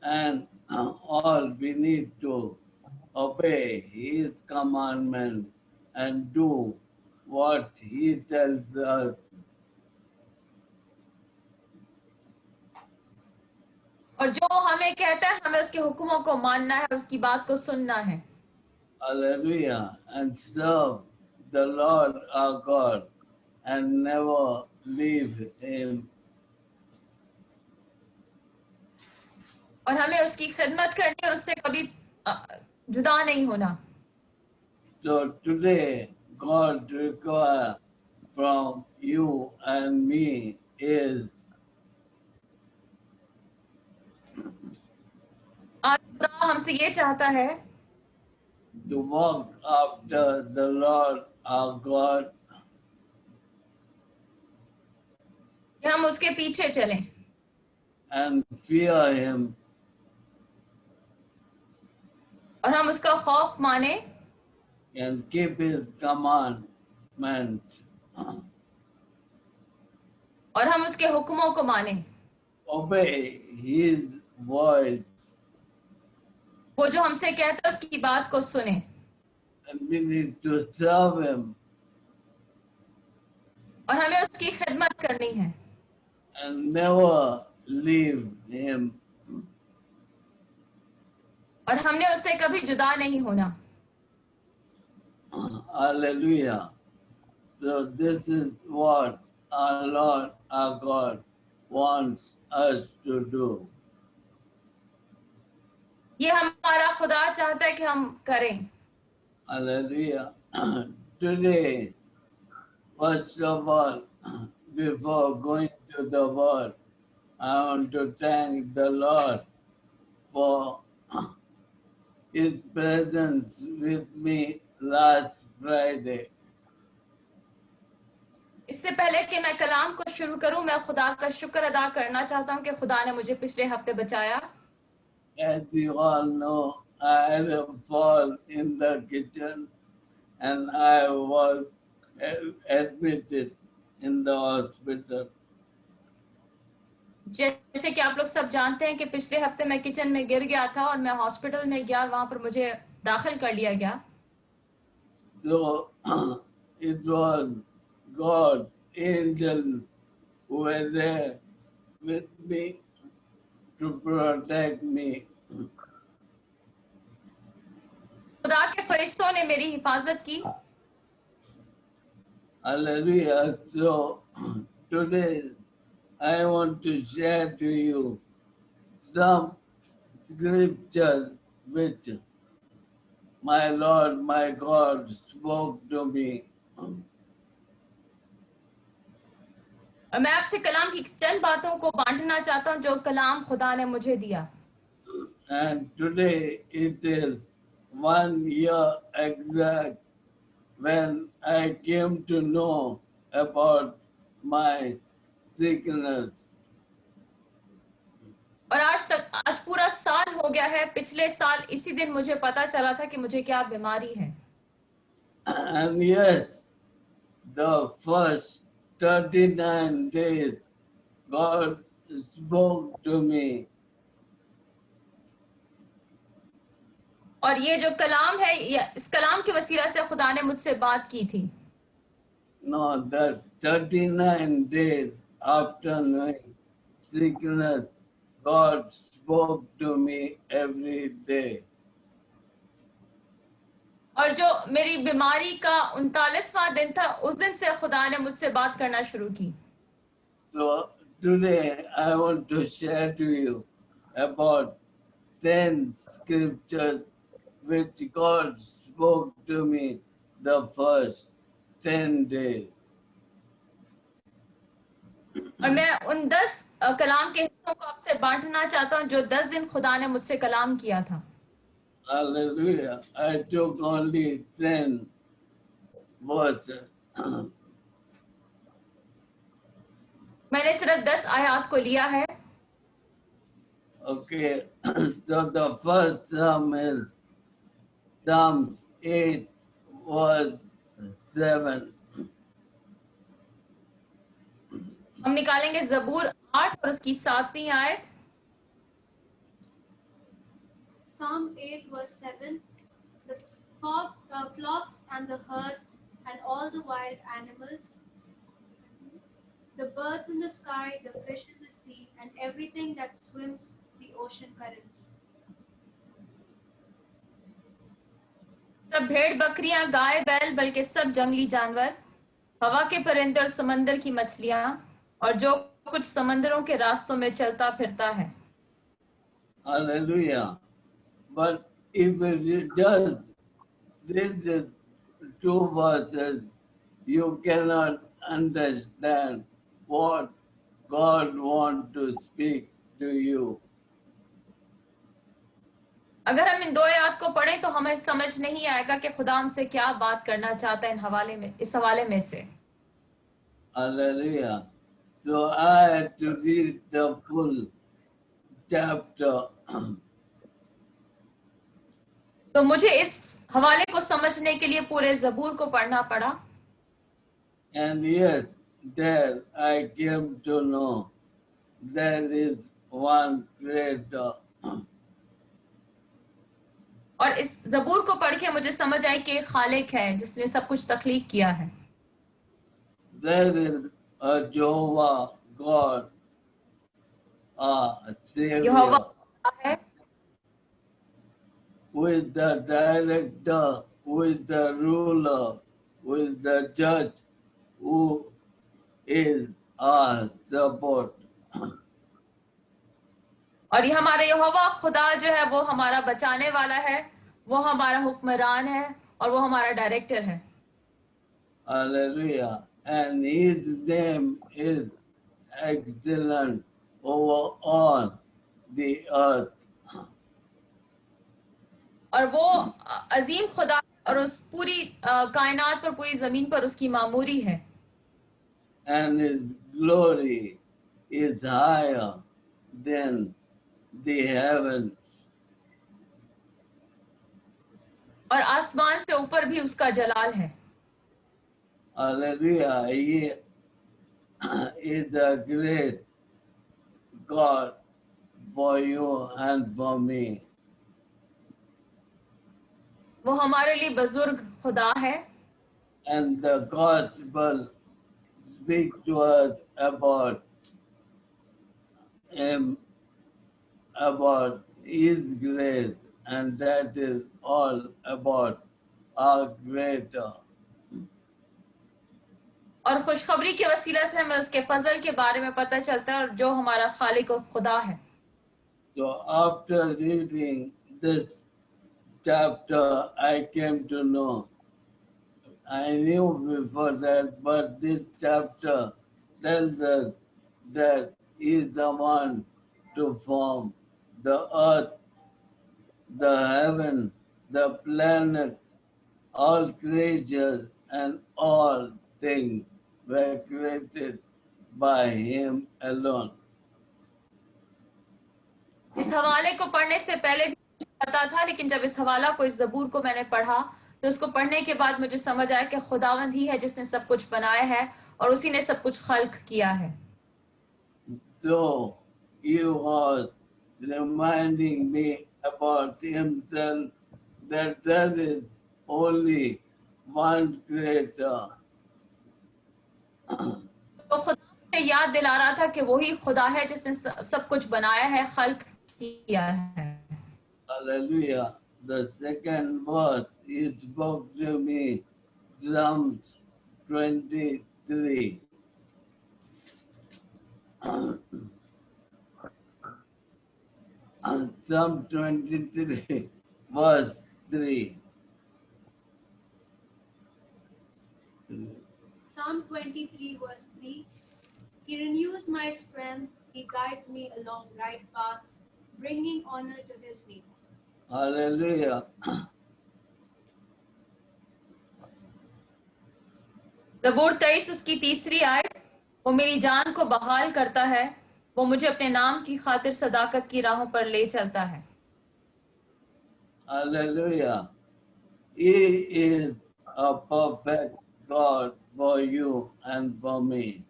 And all we need to obey his commandment and do what he tells us. और जो हमें कहता है हमें उसके हुक्मों को मानना है और उसकी बात को सुनना है। Hallelujah. And serve the Lord our God and never leave him. और हमें उसकी खिदमत करनी और उससे कभी जुदा नहीं होना। So today, God requires from you and me is आज खुदा हमसे ये चाहता है to walk after the Lord our God कि हम उसके पीछे चलें and fear him और हम उसका खौफ माने and keep his commandment. और हम उसके हुक्मों को माने। Obey his voice वो जो हमसे कहता है उसकी बात को सुने and we need to serve him और हमें उसकी खिदमत करनी है and never leave him. और हमने उससे कभी जुदा नहीं होना। Hallelujah. So this is what our Lord, our God wants us to do. ये हमारा खुदा चाहता है कि हम करें। Hallelujah. Today, first of all, before going to the word, I want to thank the Lord for his presence with me last Friday. इससे पहले कि मैं कलाम को शुरू करूं, मैं खुदा का शुक्र अदा करना चाहता हूं कि खुदा ने मुझे पिछले हफ्ते बचाया। As you all know, I had a fall in the kitchen and I was admitted in the hospital. जैसे कि आप लोग सब जानते हैं कि पिछले हफ्ते मैं किचन में गिर गया था और मैं हॉस्पिटल में गया और वहां पर मुझे दाखिल कर लिया गया। So it was God's angels who were there with me to protect me. खुदा के फरिश्तों ने मेरी हिफाजत की। Hallelujah. So today I want to share to you some scriptures which my Lord, my God spoke to me. और मैं आपसे कलाम की चंद बातों को बांटना चाहता हूं जो कलाम खुदा ने मुझे दिया। And today it is 1 year exact when I came to know about my sickness. और आज पूरा साल हो गया है। पिछले साल इसी दिन मुझे पता चला था कि मुझे क्या बीमारी है। And yes, the first 39 days, God spoke to me. और ये जो कलाम है, इस कलाम के वसीला से खुदा ने मुझसे बात की थी। No, that 39 days after knowing sickness, God spoke to me every day. और जो मेरी बीमारी का 39वां दिन था, उस दिन से खुदा ने मुझसे बात करना शुरू की। So today I want to share to you about 10 scriptures which God spoke to me the first 10 days. और मैं उन 10 कलाम के हिस्सों को आपसे बांटना चाहता हूं जो 10 दिन खुदा ने मुझसे कलाम किया था। Hallelujah. I took only 10 verses. मैंने सिर्फ 10 आयत को लिया है। Okay, so the first psalm is Psalm 8 verse 7. हम निकालेंगे ज़बूर 8 और उसकी 7वीं आयत। Psalm 8 verse 7. The flocks and the herds and all the wild animals, the birds in the sky, the fish in the sea, and everything that swims the ocean currents. सब भेड़ बकरियां, गाय बैल, बल्कि सब जंगली जानवर, हवा के परिंदे और समंदर की मछलियां, और जो कुछ समंदरों के रास्तों में चलता फिरता है। Hallelujah. But if you just read the two verses, you cannot understand what God wants to speak to you. अगर हम इन 2 आयत को पढ़ें तो हमें समझ नहीं आएगा कि खुदा हमसे क्या बात करना चाहता है इस हवाले में से। Hallelujah. So I had to read the full chapter. तो मुझे इस हवाले को समझने के लिए पूरे ज़बूर को पढ़ना पड़ा। And yes, there I came to know there is one creator. और इस ज़बूर को पढ़ के मुझे समझ आई कि एक खालिक है जिसने सब कुछ तख्लीक किया है। There is a Jehovah God, a Jehovah Savior, है, who is the director, who is the ruler, who is the judge, who is our support. और ये हमारा यहोवा खुदा जो है वो हमारा बचाने वाला है, वो हमारा हुक्मरान है और वो हमारा डायरेक्टर है। Hallelujah. And his name is excellent over all the earth. और वो अजीम खुदा है और उस पूरी कायनात पर, पूरी जमीन पर उसकी मामूरी है। And his glory is higher than the heavens. और आसमान से ऊपर भी उसका जलाल है। Hallelujah. He is a great God for you and for me. वो हमारे लिए बुजुर्ग खुदा है। And the gospel speaks to us about him, about his grace, and that is all about our Creator. और खुशखबरी के वसीला से हमें उसके फजल के बारे में पता चलता है और जो हमारा खालिक और खुदा है। So after reading this chapter, I came to know. I knew before that, but this chapter tells us that he is the one to form the earth, the heaven, the planet, all creatures and all things were created by him alone. इस हवाले को पढ़ने से पहले भी मुझे पता था, लेकिन जब इस हवाला को, इस ज़बूर को मैंने पढ़ा तो उसको पढ़ने के बाद मुझे समझ आया कि खुदावंद ही है जिसने सब कुछ बनाया है और उसी ने सब कुछ खल्क किया है। So he was reminding me about himself that there is only one Creator. तो खुदा मुझे याद दिला रहा था कि वही खुदा है जिसने सब कुछ बनाया है, खल्क किया है। Hallelujah. The second verse is spoke to me, Psalms 23. And Psalm 23, verse 3. Psalm 23, verse 3. He renews my strength. He guides me along right paths, bringing honor to his name. Hallelujah. ज़बूर 23 उसकी तीसरी आयत, वो मेरी जान को बहाल करता है, वो मुझे अपने नाम की खातिर सदाकत की राहों पर ले चलता है। Hallelujah. He is a perfect God for you and for me.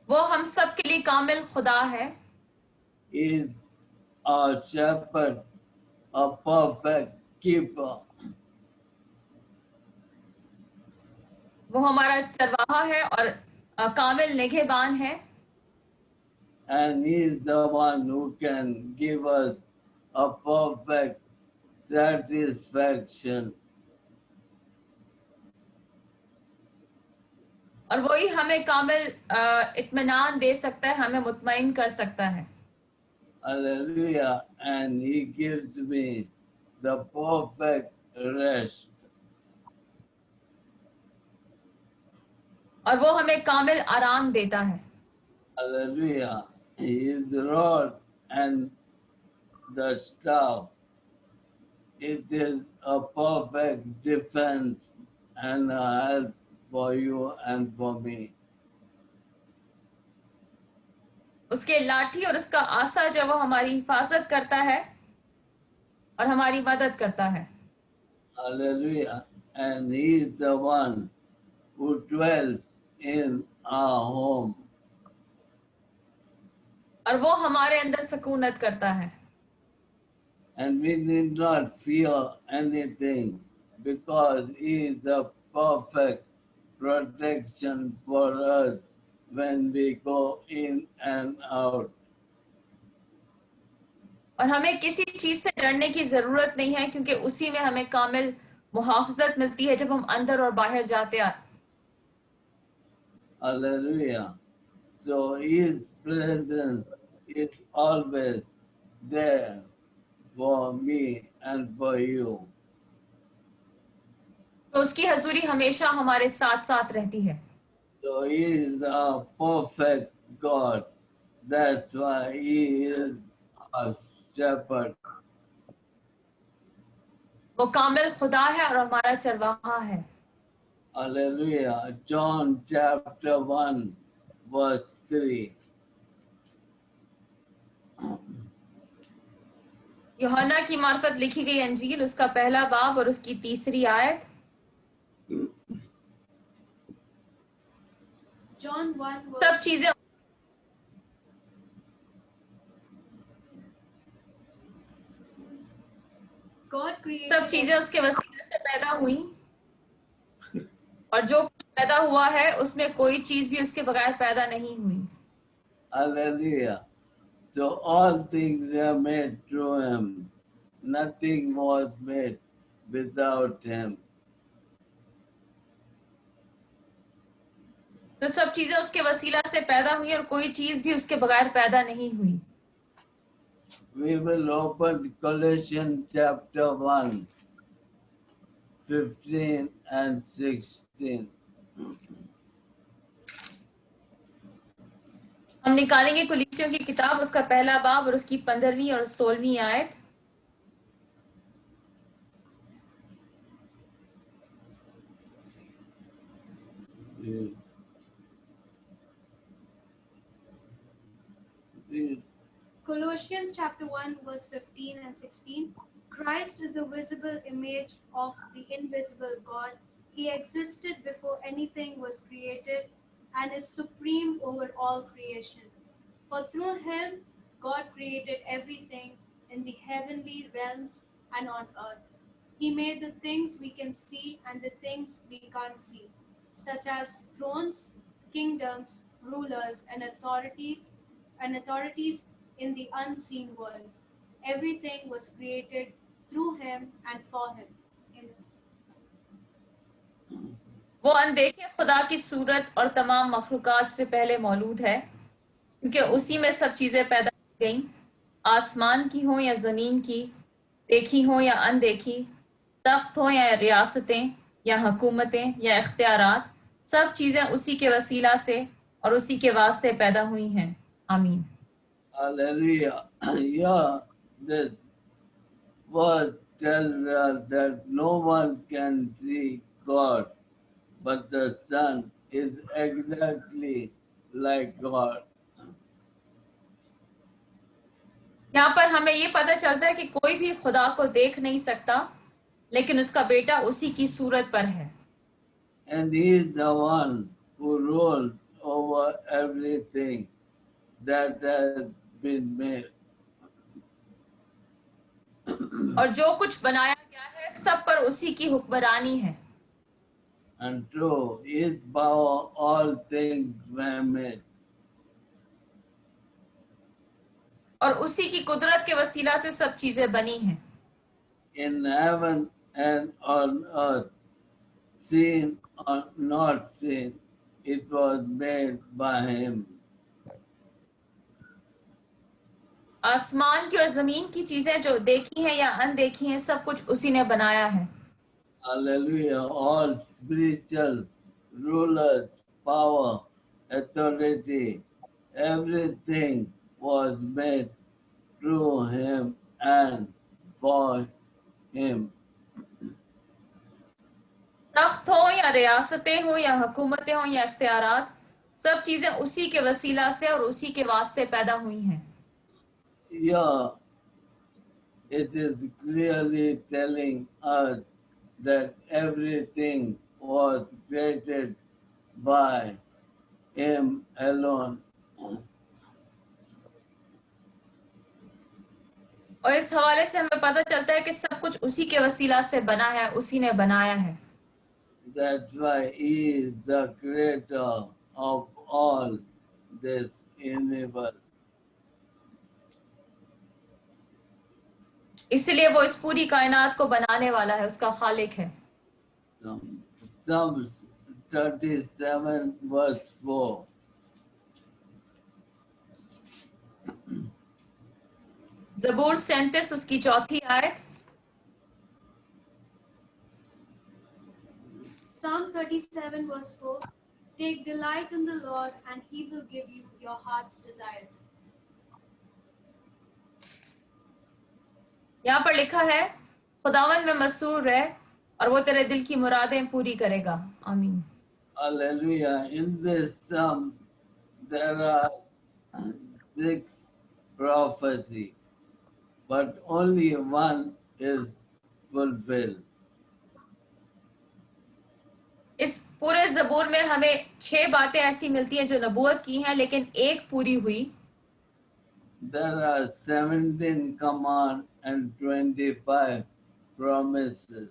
वो हम सब के लिए कामिल खुदा है। He is our shepherd, a perfect keeper. वो हमारा चरवाहा है और कामिल निगहबान है। And he is the one who can give us a perfect satisfaction. और वही हमें कामिल इत्मीनान दे सकता है, हमें मुतमईन कर सकता है। Hallelujah. And he gives me the perfect rest. और वो हमें कामिल आराम देता है। Hallelujah. His rod and the staff, it is a perfect defense and a help for you and for me. उसके लाठी और उसका आसा जो वो हमारी हिफाजत करता है और हमारी मदद करता है। Hallelujah. And he is the one who dwells in our home. और वो हमारे अंदर सकूनत करता है। And we need not fear anything because he is a perfect protection for us when we go in and out. और हमें किसी चीज से डरने की जरूरत नहीं है क्योंकि उसी में हमें कामिल मुहाफजत मिलती है जब हम अंदर और बाहर जाते हैं। Hallelujah. So his presence is always there for me and for you. तो उसकी हजूरी हमेशा हमारे साथ साथ रहती है। So he is a perfect God. That's why he is our shepherd. वो कामिल खुदा है और हमारा चरवाहा है। Hallelujah. John chapter 1, verse 3. यूहन्ना की मार्फत लिखी गई अंजील उसका पहला बाब और उसकी तीसरी आयत। John 1, सब verse चीजें God created सब चीजें उसके वसीले से पैदा हुई और जो कुछ पैदा हुआ है उसमें कोई चीज भी उसके बगैर पैदा नहीं हुई। Hallelujah. So all things are made through him. Nothing was made without him. तो सब चीजें उसके वसीला से पैदा हुई और कोई चीज भी उसके बगैर पैदा नहीं हुई। We will open Colossians chapter 1, 15 and 16. हम निकालेंगे कुलीसियों की किताब उसका पहला बाब और उसकी 15वीं और 16वीं आयत। Colossians chapter 1, verse 15 and 16. Christ is the visible image of the invisible God. He existed before anything was created and is supreme over all creation. For through him, God created everything in the heavenly realms and on earth. He made the things we can see and the things we can't see, such as thrones, kingdoms, rulers, and authorities in the unseen world. Everything was created through him and for him. Amen. वो अनदेखे खुदा की सूरत और तमाम मखलूकात से पहले मौजूद है, क्योंकि उसी में सब चीज़ें पैदा की गईं, आसमान की हो या ज़मीन की, देखी हो या अनदेखी, तख्त हो या रियासतें या हुकूमतें या इख्तियारात, सब चीज़ें उसी के वसीला से और उसी के वास्ते पैदा हुई हैं। आमीन। Hallelujah. Yeah, this verse tells us that no one can see God, but the Son is exactly like God. यहाँ पर हमें ये पता चलता है कि कोई भी खुदा को देख नहीं सकता, लेकिन उसका बेटा उसी की सूरत पर है। And He is the one who rules over everything that has been made. और जो कुछ बनाया गया है सब पर उसी की हुक्मरानी है। And through His power all things were made. और उसी की कुदरत के वसीला से सब चीजें बनी हैं। In heaven and on earth, seen or not seen, it was made by Him. आसमान की और जमीन की चीजें जो देखी हैं या अनदेखी हैं, सब कुछ उसी ने बनाया है। Hallelujah. All spiritual rulers, power, authority, everything was made through Him and for Him. तख्त हो या रियासतें हो या हुकूमतें हो या इख्तियारात, सब चीजें उसी के वसीला से और उसी के वास्ते पैदा हुई हैं। Yeah, it is clearly telling us that everything was created by Him alone. और इस हवाले से हमें पता चलता है कि सब कुछ उसी के वसीला से बना है, उसी ने बनाया है। That's why He is the creator of all this universe. इसलिए वो इस पूरी कायनात को बनाने वाला है, उसका खालिक है। Psalm 37 verse 4. ज़बूर 37 उसकी चौथी आयत। Psalm 37 verse 4. Take delight in the Lord and he will give you your heart's desires. यहाँ पर लिखा है, खुदावन में मसरूर रह और वो तेरे दिल की मुरादें पूरी करेगा। आमीन। Hallelujah. In this psalm, there are 6 prophecies, but only one is fulfilled. इस पूरे ज़बूर में हमें 6 बातें ऐसी मिलती हैं जो नबूवत की हैं, लेकिन एक पूरी हुई। There are 17 commands and 25 promises.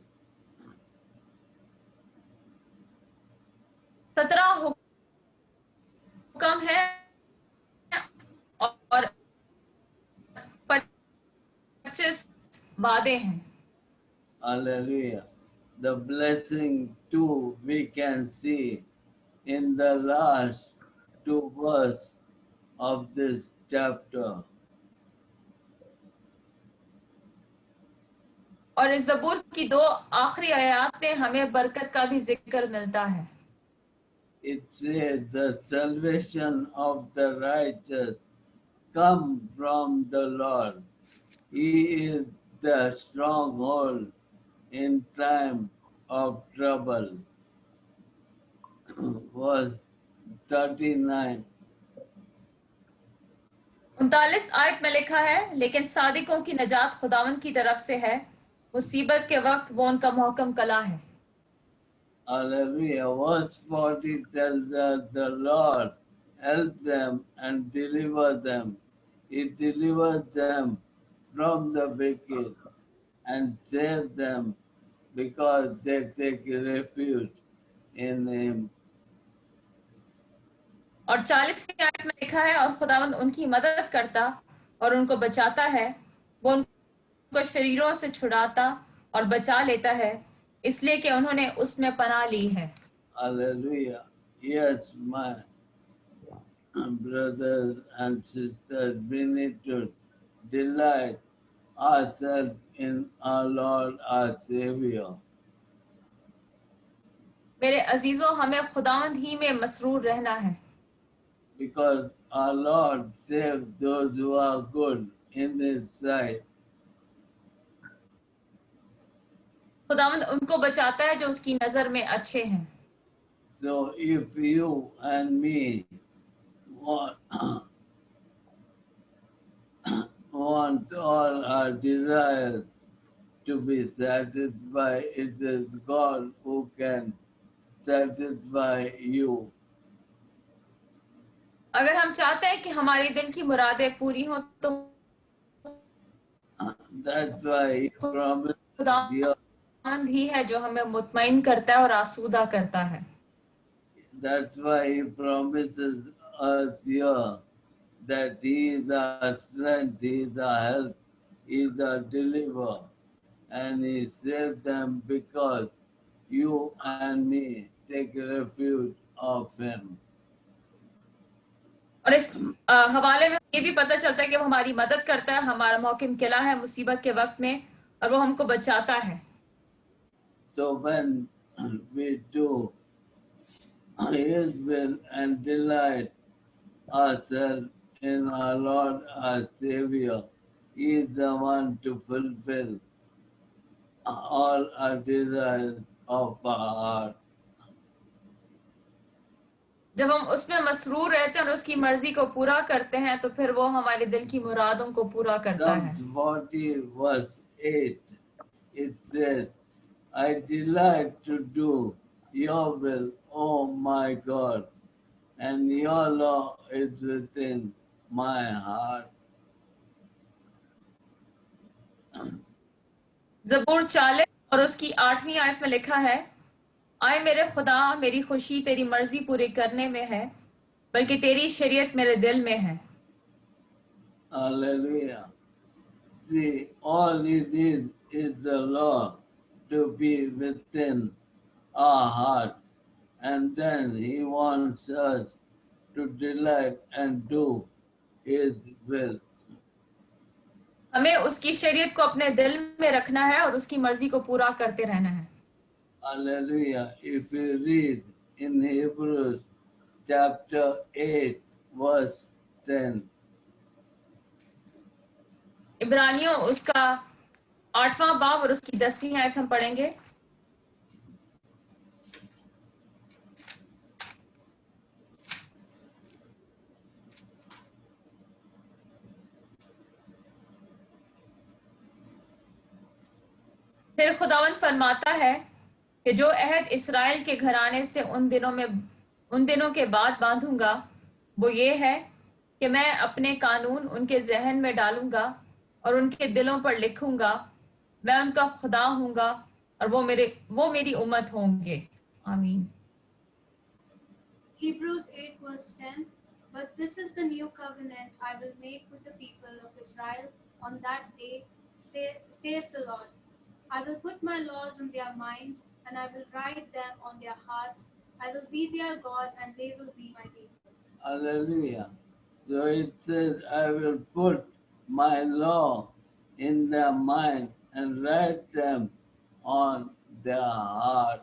17 हुक्म है और 25 वादे हैं। Hallelujah. The blessing too we can see in the last 2 verses of this chapter. और इस ज़बूर की 2 आखिरी आयत में हमें बरकत का भी जिक्र मिलता है। It says the salvation of the righteous come from the Lord. He is the stronghold in time of trouble. Verse 39. 39 आयत में लिखा है, लेकिन सादिकों की नजात खुदावन की तरफ से है, मुसीबत के वक्त वो उनका मोहकम कला है। Hallelujah. Verse 40 tells us the Lord help them and deliver them. He delivers them from the wicked. and save them because they take refuge in Him. और 40वीं आयत में लिखा है, और खुदावंद उनकी मदद करता और उनको बचाता है, वो उनको शरीरों से छुड़ाता और बचा लेता है, इसलिए कि उन्होंने उसमें पनाह ली है। Hallelujah. Yes, my brothers and sisters, we need to delight ourselves in our Lord, our Savior. मेरे अजीजों, हमें खुदावंद ही में मसरूर रहना है, Because our Lord saves those who are good in His sight. खुदावंद उनको बचाता है जो उसकी नजर में अच्छे हैं। So if you and me want, want all our desires to be satisfied, it is God who can satisfy you. अगर हम चाहते हैं कि हमारी दिल की मुरादें पूरी हों, तो That's why He promised here. खुदावंद ही है जो हमें मुतमईन करता है और आसूदा करता है। That's why He promises us here that He is our strength, He is our help, He is our deliverer, and He saves them because you and me take refuge of Him. और इस हवाले में ये भी पता चलता है कि वो हमारी मदद करता है, हमारा मौकिम किला है मुसीबत के वक्त में, और वो हमको बचाता है। So when we do His will and delight ourselves in our Lord, our Savior, He is the one to fulfill all our desires of our heart. जब हम उसमें मसरूर रहते हैं और उसकी मर्जी को पूरा करते हैं, तो फिर वो हमारे दिल की मुरादों को पूरा करता है। Psalms 40 verse 8, it says, I delight to do your will, O my God, and your law is within my heart. ज़बूर 40 और उसकी 8वीं आयत में लिखा है, आए मेरे खुदा, मेरी खुशी तेरी मर्जी पूरी करने में है, बल्कि तेरी शरीयत मेरे दिल में है। Hallelujah. See, all it is the law to be within our heart, and then He wants us to delight and do His will. हमें उसकी शरीयत को अपने दिल में रखना है और उसकी मर्जी को पूरा करते रहना है। Hallelujah. If you read in Hebrews chapter 8, verse 10, इब्रानियों उसका 8वां बाब और उसकी 10वीं आयत हम पढ़ेंगे। फिर खुदावंद फरमाता है कि जो अहद इस्राएल के घराने से उन दिनों के बाद बांधूंगा, वो ये है कि मैं अपने कानून उनके जहन में डालूंगा और उनके दिलों पर लिखूंगा। मैं उनका खुदा हूंगा और वो मेरी उम्मत होंगे। आमीन। Hebrews 8 verse 10. But this is the new covenant I will make with the people of Israel on that day, says the Lord. I will put my laws in their minds, and I will write them on their hearts. I will be their God, and they will be my people. hallelujah. So it says, I will put my law in their mind and write them on their heart.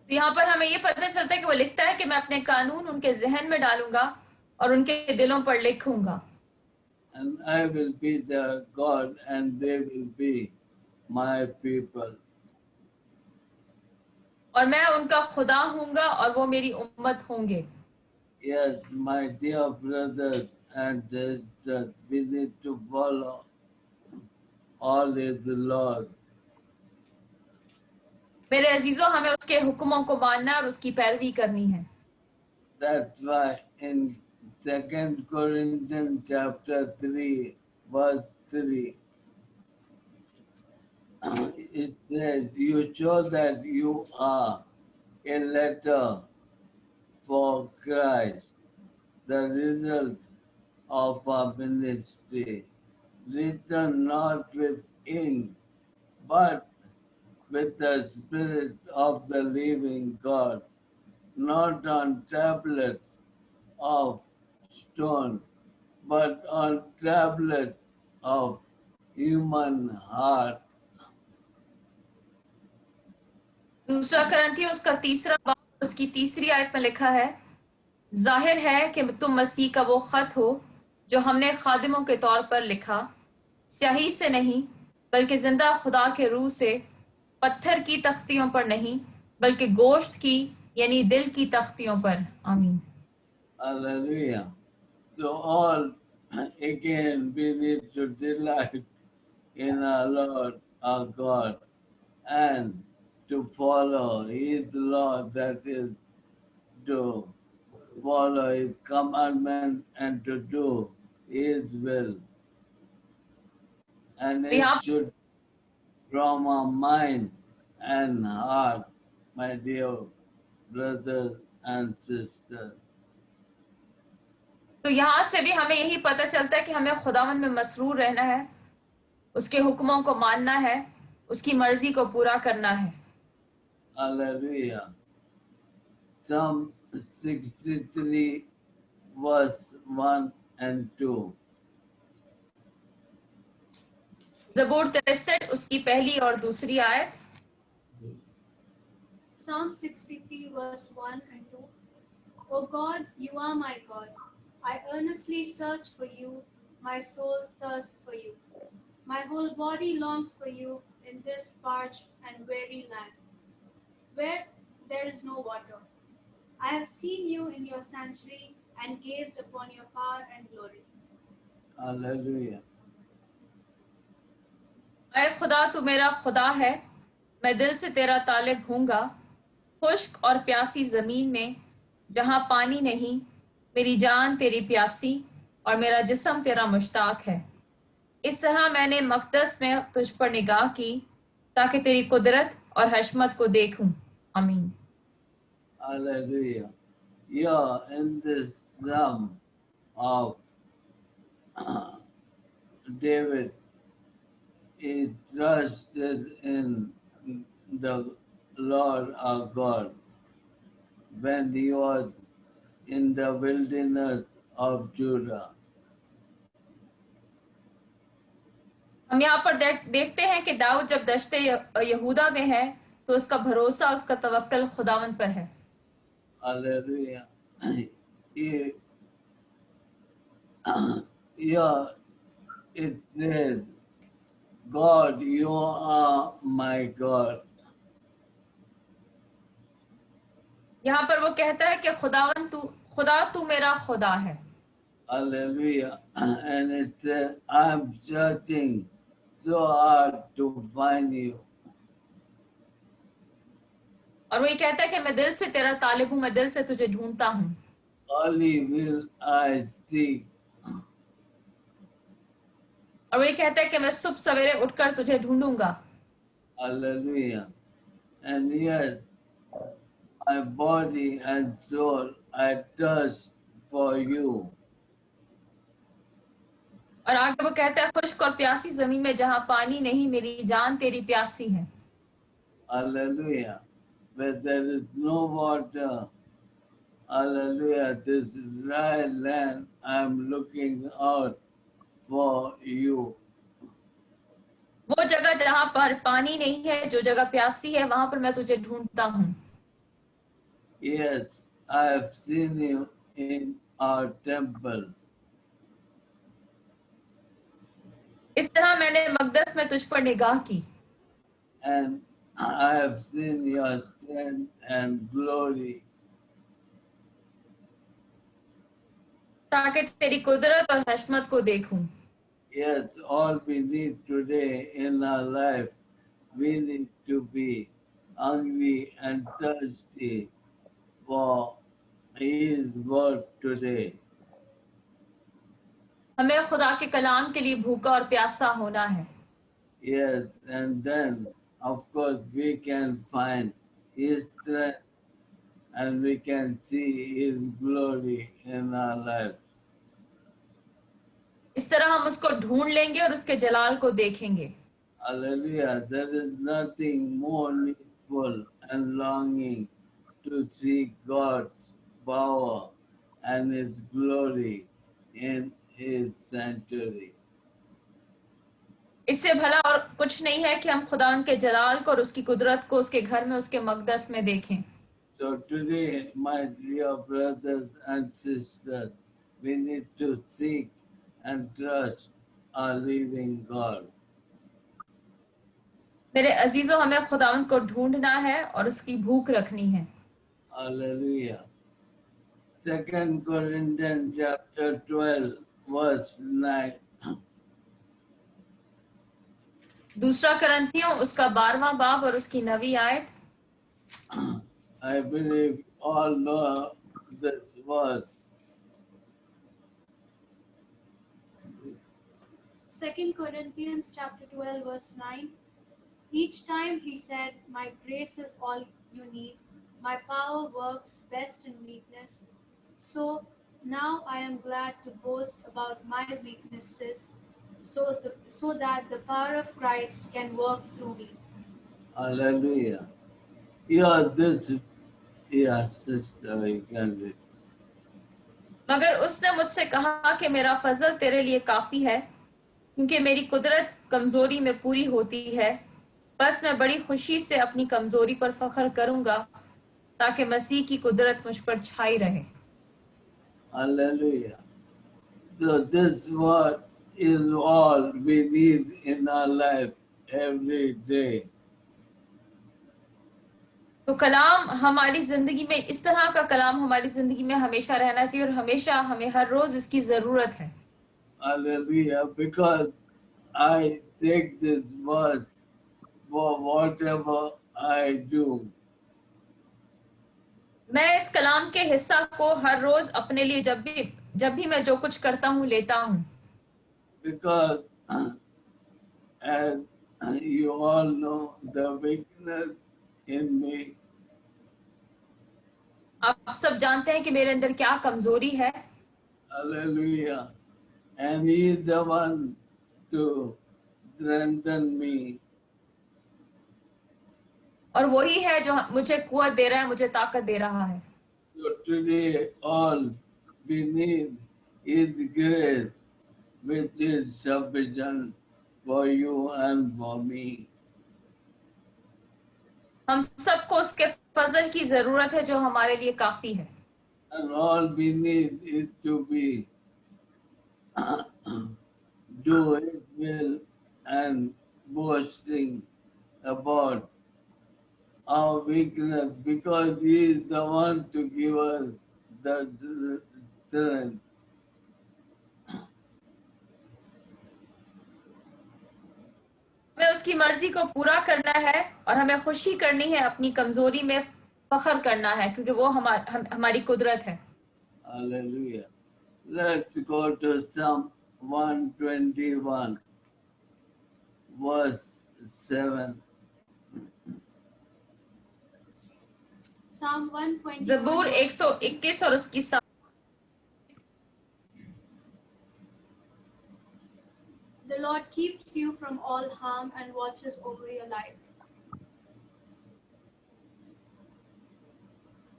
तो यहाँ पर हमें ये पता चलता है कि वो लिखता है कि मैं अपने कानून उनके जहन में डालूंगा और उनके दिलों पर लिखूंगा। And I will be their God, and they will be my people. और मैं उनका खुदा हूंगा और वो मेरी उम्मत होंगे। Yes, my dear brothers and sisters, we need to follow all His laws. मेरे अजीजों, हमें उसके हुक्मों को मानना और उसकी पैरवी करनी है। That's why in 2 Corinthians chapter 3, verse 3, it says, you show that you are a letter for Christ, the result of our ministry, written not with ink, but with the Spirit of the living God, not on tablets of stone, but on tablets of human heart. दूसरा करंथियों उसका तीसरा बाब उसकी तीसरी आयत में लिखा है, जाहिर है कि तुम मसीह का वो खत हो जो हमने खादिमों के तौर पर लिखा, स्याही से नहीं बल्कि जिंदा खुदा के रूह से, पत्थर की तख्तियों पर नहीं बल्कि गोश्त की यानी दिल की तख्तियों पर। आमीन। Hallelujah. So all again we need to delight in our Lord our God and to follow His law, that is to follow His commandment and to do His will. And it यहाँ should from our mind and heart, my dear brothers and sisters. तो यहाँ से भी हमें यही पता चलता है कि हमें खुदावन में मसरूर रहना है, उसके हुक्मों को मानना है, उसकी मर्जी को पूरा करना है। Hallelujah. Psalm 63 verse 1 and 2. ज़बूर 63 उसकी पहली और दूसरी आयत। Psalm 63 verse 1 and 2. O God, you are my God. I earnestly search for you. My soul thirsts for you. My whole body longs for you in this parched and weary land, where there is no water. I have seen you in your sanctuary and gazed upon your power and glory. Hallelujah. ऐ खुदा तू मेरा खुदा है, मैं दिल से तेरा तालिब हूँगा। खुश्क और प्यासी ज़मीन में जहाँ पानी नहीं, मेरी जान तेरी प्यासी और मेरा जिस्म तेरा मुश्ताक है। इस तरह मैंने मक़दस में तुझ पर निगाह की ताकि तेरी कुदरत और हशमत को देखूं। आमीन। Hallelujah. Yeah, in this psalm of David, he trusted in the Lord our God when he was in the wilderness of Judah. हम यहाँ पर देखते हैं कि दाऊद जब दश्ते यहूदा में है तो उसका भरोसा, उसका तवक्कल खुदावंद पर है। Hallelujah. He, yeah, it says, God, you are my God. यहाँ पर वो कहता है कि खुदा तू मेरा खुदा है। Hallelujah. And it says, I'm searching so hard to find you. और वो ये कहता है कि मैं दिल से तेरा तालिब हूँ, मैं दिल से तुझे ढूंढता हूँ। Only will I seek. और वो ये कहता है कि मैं सुबह सवेरे उठकर तुझे ढूंढूंगा। Hallelujah. And yes, my body and soul, I thirst for you. और आगे वो कहता है, खुश्क और प्यासी जमीन में जहाँ पानी नहीं, मेरी जान तेरी प्यासी है। Hallelujah. Where there is no water, hallelujah, this dry land, I'm looking out for you. वो जगह जहाँ पर पानी नहीं है, जो जगह प्यासी है, वहां पर मैं तुझे ढूंढता हूँ। Yes, I have seen you in our temple. इस तरह मैंने मकदस में तुझ पर निगाह की। And I have seen your strength and glory. ताकि तेरी कुदरत और हशमत को देखूं। Yes, all we need today in our life, we need to be hungry and thirsty for His word today. हमें खुदा के कलाम के लिए भूखा और प्यासा होना है। Yes, and then of course we can find His strength and we can see His glory in our lives. इस तरह हम उसको ढूंढ लेंगे और उसके जलाल को देखेंगे। Hallelujah. There is nothing more needful and longing to see God's power and His glory in His sanctuary. इससे भला और कुछ नहीं है कि हम खुदावंद के जलाल को और उसकी कुदरत को उसके घर में, उसके मकदस में देखें। So today, my dear brothers and sisters, we need to seek and trust our living God. मेरे अजीजों, हमें खुदावंद को ढूंढना है और उसकी भूख रखनी है। Hallelujah. 2 Corinthians chapter 12, verse 9. दूसरा करंथियों उसका 12वां बाब और उसकी 9वीं आयत। I believe all know this verse. 2 Corinthians chapter 12 verse 9. Each time he said, "My grace is all you need. My power works best in weakness." So now I am glad to boast about my weaknesses, so that the power of Christ can work through me. Hallelujah. Yeah, sister, you can read. मगर उसने मुझसे कहा कि मेरा फजल तेरे लिए काफी है, क्योंकि मेरी कुदरत कमजोरी में पूरी होती है। बस मैं बड़ी खुशी से अपनी कमजोरी पर फख्र करूंगा, ताकि मसीह की कुदरत मुझ पर छाई रहे। Hallelujah. So this word is all we need in our life every day. तो कलाम हमारी जिंदगी में, इस तरह का कलाम हमारी जिंदगी में हमेशा रहना चाहिए और हमेशा हमें हर रोज इसकी जरूरत है। Hallelujah. Because I take this word for whatever I do. मैं इस कलाम के हिस्सा को हर रोज अपने लिए जब भी मैं जो कुछ करता हूँ लेता हूँ। Because as you all know, the weakness in me. आप सब जानते हैं कि मेरे अंदर क्या कमजोरी है। Hallelujah. And He is the one to strengthen me. और वही है जो मुझे कुव्वत दे रहा है, मुझे ताकत दे रहा है। So today all we need is grace, which is sufficient for you and for me. हम सबको उसके फजल की जरूरत है जो हमारे लिए काफी है। And all we need is to be do His will and boasting about our weakness, because He is the one to give us the strength. हमें उसकी मर्जी को पूरा करना है और हमें खुशी करनी है, अपनी कमजोरी में फख्र करना है, क्योंकि वो हमारी कुदरत है। Hallelujah. Let's go to Psalm 121, verse 7. Psalm 121. जबूर 121 और उसकी 7। The Lord keeps you from all harm and watches over your life.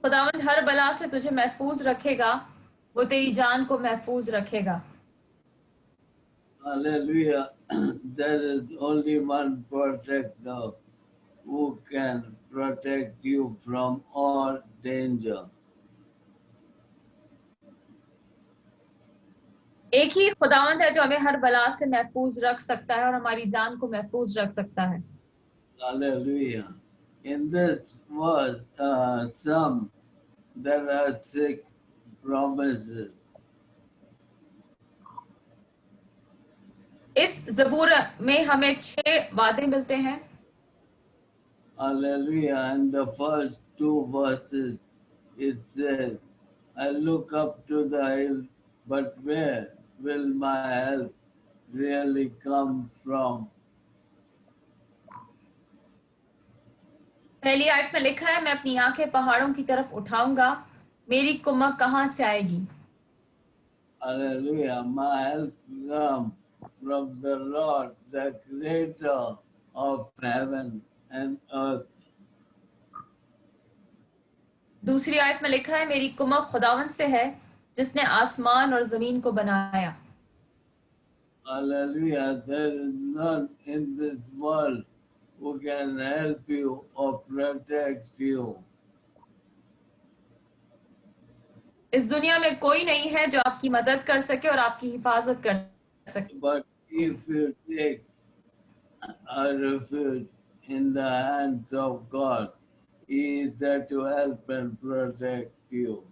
खुदावंद हर बला से तुझे महफूज रखेगा, वो तेरी जान को महफूज रखेगा। Hallelujah. There is only one protector who can protect you from all danger. एक ही खुदावंद है जो हमें हर बला से महफूज रख सकता है और हमारी जान को महफूज रख सकता है। Hallelujah. In this verse, Psalm, there are 6 promises. इस जबूर में हमें 6 वादे मिलते हैं। Hallelujah. And the first 2 verses, it says, I look up to the hill, but where will my help really come from? पहली आयत में लिखा है, मैं अपनी आंखें पहाड़ों की तरफ उठाऊंगा, मेरी कुमक कहाँ से आएगी? Hallelujah. My help comes from the Lord, the creator of heaven and earth. दूसरी आयत में लिखा है, मेरी कुमक खुदावन से है जिसने आसमान और जमीन को बनाया। Hallelujah. There is none in this world who can help you or protect you. इस दुनिया में कोई नहीं है जो आपकी मदद कर सके और आपकी हिफाजत कर सके। But if you take a refuge in the hands of God, He is there to help and protect you.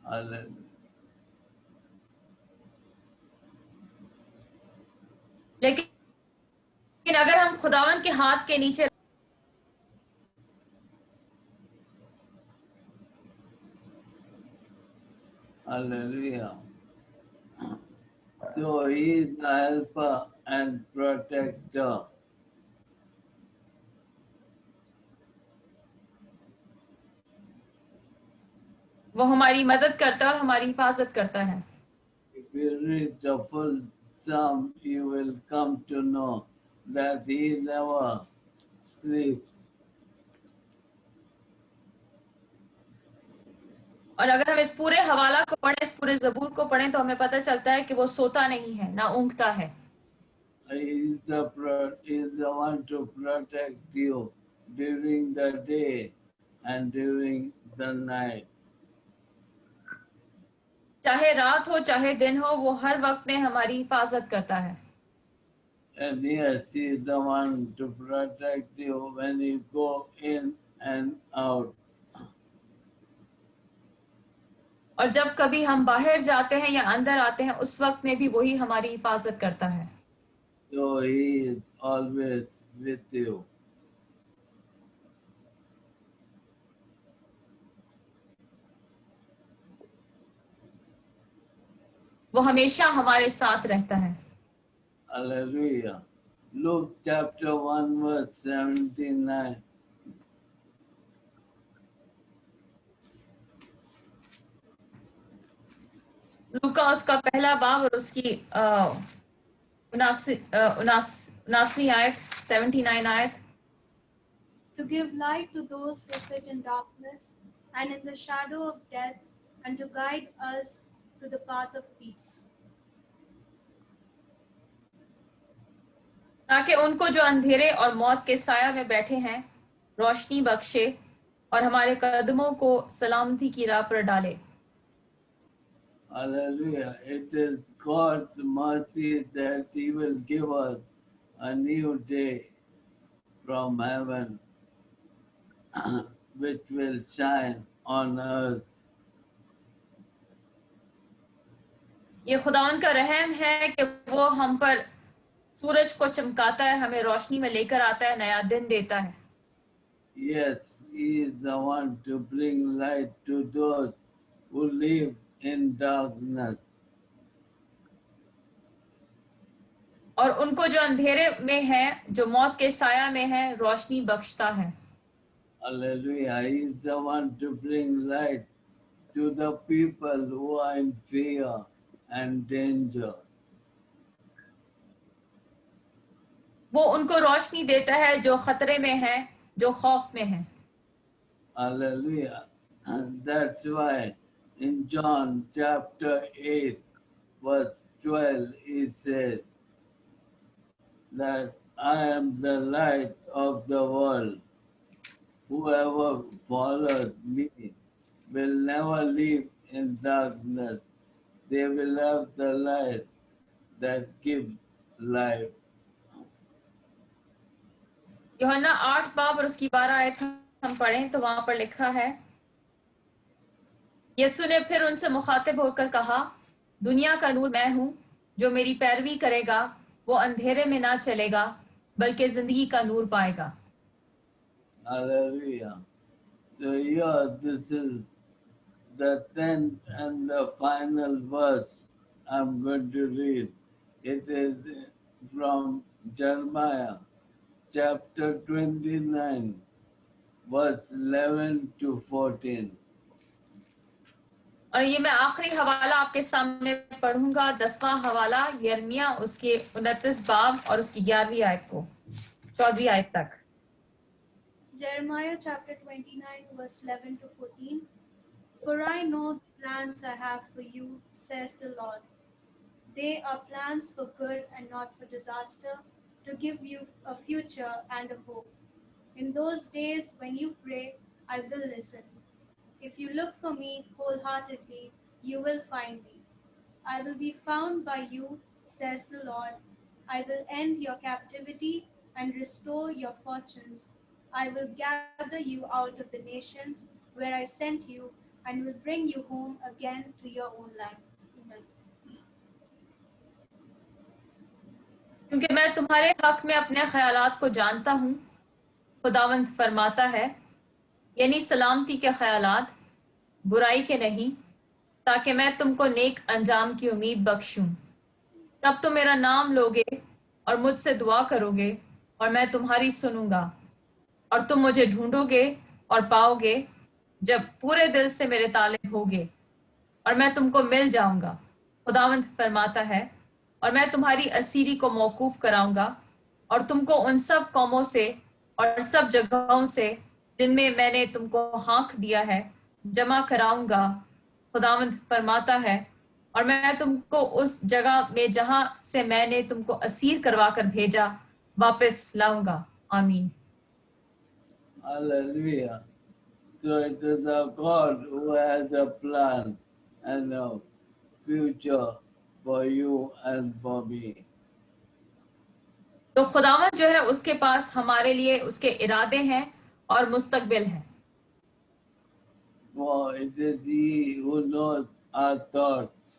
Hallelujah. लेकिन अगर हम खुदावन के हाथ के नीचे Hallelujah. So He is the helper and protector. वो हमारी मदद करता है और हमारी हिफाजत करता है। If you read the full psalm, you will come to know that He never sleeps. और अगर हम इस पूरे हवाला को पढ़ें, इस पूरे जबूर को पढ़ें, तो हमें पता चलता है कि वो सोता नहीं है, ना ऊँघता है। He is the one to protect you during the day and during the night. चाहे रात हो चाहे दिन हो, वो हर वक्त में हमारी हिफाजत करता है। And yes, He is the one to protect you when you go in and out. और जब कभी हम बाहर जाते हैं या अंदर आते हैं, उस वक्त में भी वही हमारी हिफाजत करता है। So He is always with you. वो हमेशा हमारे साथ रहता है। Hallelujah. Luke chapter 1 verse 79. लूका उसका पहला बाब और उसकी 79वीं आयत, 79 आयत। To give light to those who sit in darkness and in the shadow of death, and to guide us to the path of peace. ताकि उनको जो अंधेरे और मौत के साया में बैठे हैं रोशनी बख्शे और हमारे कदमों को सलामती की राह पर डाले। Hallelujah. It is God's mercy that He will give us a new day from heaven which will shine on earth. ये खुदावन का रहम है कि वो हम पर सूरज को चमकाता है, हमें रोशनी में लेकर आता है, नया दिन देता है। Yes, He is the one to bring light to those who live in darkness. और उनको जो अंधेरे में है, जो मौत के साया में है, रोशनी बख्शता है। Hallelujah. He is the one to bring light to the people who are in fear and danger. वो उनको रोशनी देता है जो खतरे में है, जो खौफ में है। Hallelujah. And that's why in John chapter 8, verse 12, it says that I am the light of the world. Whoever follows me will never live in darkness. They will have the light that gives life. यूहन्ना 8 बाब और उसकी 12 आयत हम पढ़ें तो वहां पर लिखा है, यीशु ने फिर उनसे मुखातिब होकर कहा, दुनिया का नूर मैं हूं, जो मेरी पैरवी करेगा वो अंधेरे में ना चलेगा बल्कि जिंदगी का नूर पाएगा। Hallelujah. So here this is the 10th and the final verse I'm going to read. It is from Jeremiah chapter 29, verse 11 to 14. और ये मैं आखिरी हवाला आपके सामने पढ़ूंगा, 10वां हवाला यिर्मयाह उसके 29 बाब और उसकी 11वीं आयत को 14वीं आयत तक। Jeremiah chapter 29, verse 11 to 14. For I know the plans I have for you, says the Lord. They are plans for good and not for disaster, to give you a future and a hope. In those days when you pray, I will listen. If you look for me wholeheartedly, you will find me. I will be found by you, says the Lord. I will end your captivity and restore your fortunes. I will gather you out of the nations where I sent you and will bring you home again to your own land. Amen. क्योंकि मैं तुम्हारे हक में अपने ख्यालात को जानता हूँ, खुदावंद फरमाता है, यानी सलामती के ख्यालात, बुराई के नहीं, ताकि मैं तुमको नेक अंजाम की उम्मीद बख्शूं। तब तुम मेरा नाम लोगे और मुझसे दुआ करोगे और मैं तुम्हारी सुनूंगा, और तुम मुझे ढूंढोगे और पाओगे जब पूरे दिल से मेरे ताले होगे, और मैं तुमको मिल जाऊंगा, खुदावंद फरमाता है। और मैं तुम्हारी असीरी को मौकूफ कराऊंगा और तुमको उन सब कौमों से और सब जगहों से जिनमें मैंने तुमको हाँक दिया है जमा कराऊंगा, खुदावंद फरमाता है। और मैं तुमको उस जगह में जहां से मैंने तुमको असीर करवा कर भेजा वापस लाऊंगा। आमीन। Hallelujah. So it is a God who has a plan and a future for you and for me. तो खुदावंद जो है उसके पास हमारे लिए उसके इरादे हैं और मुस्तकबिल है। For it is He who knows our thoughts.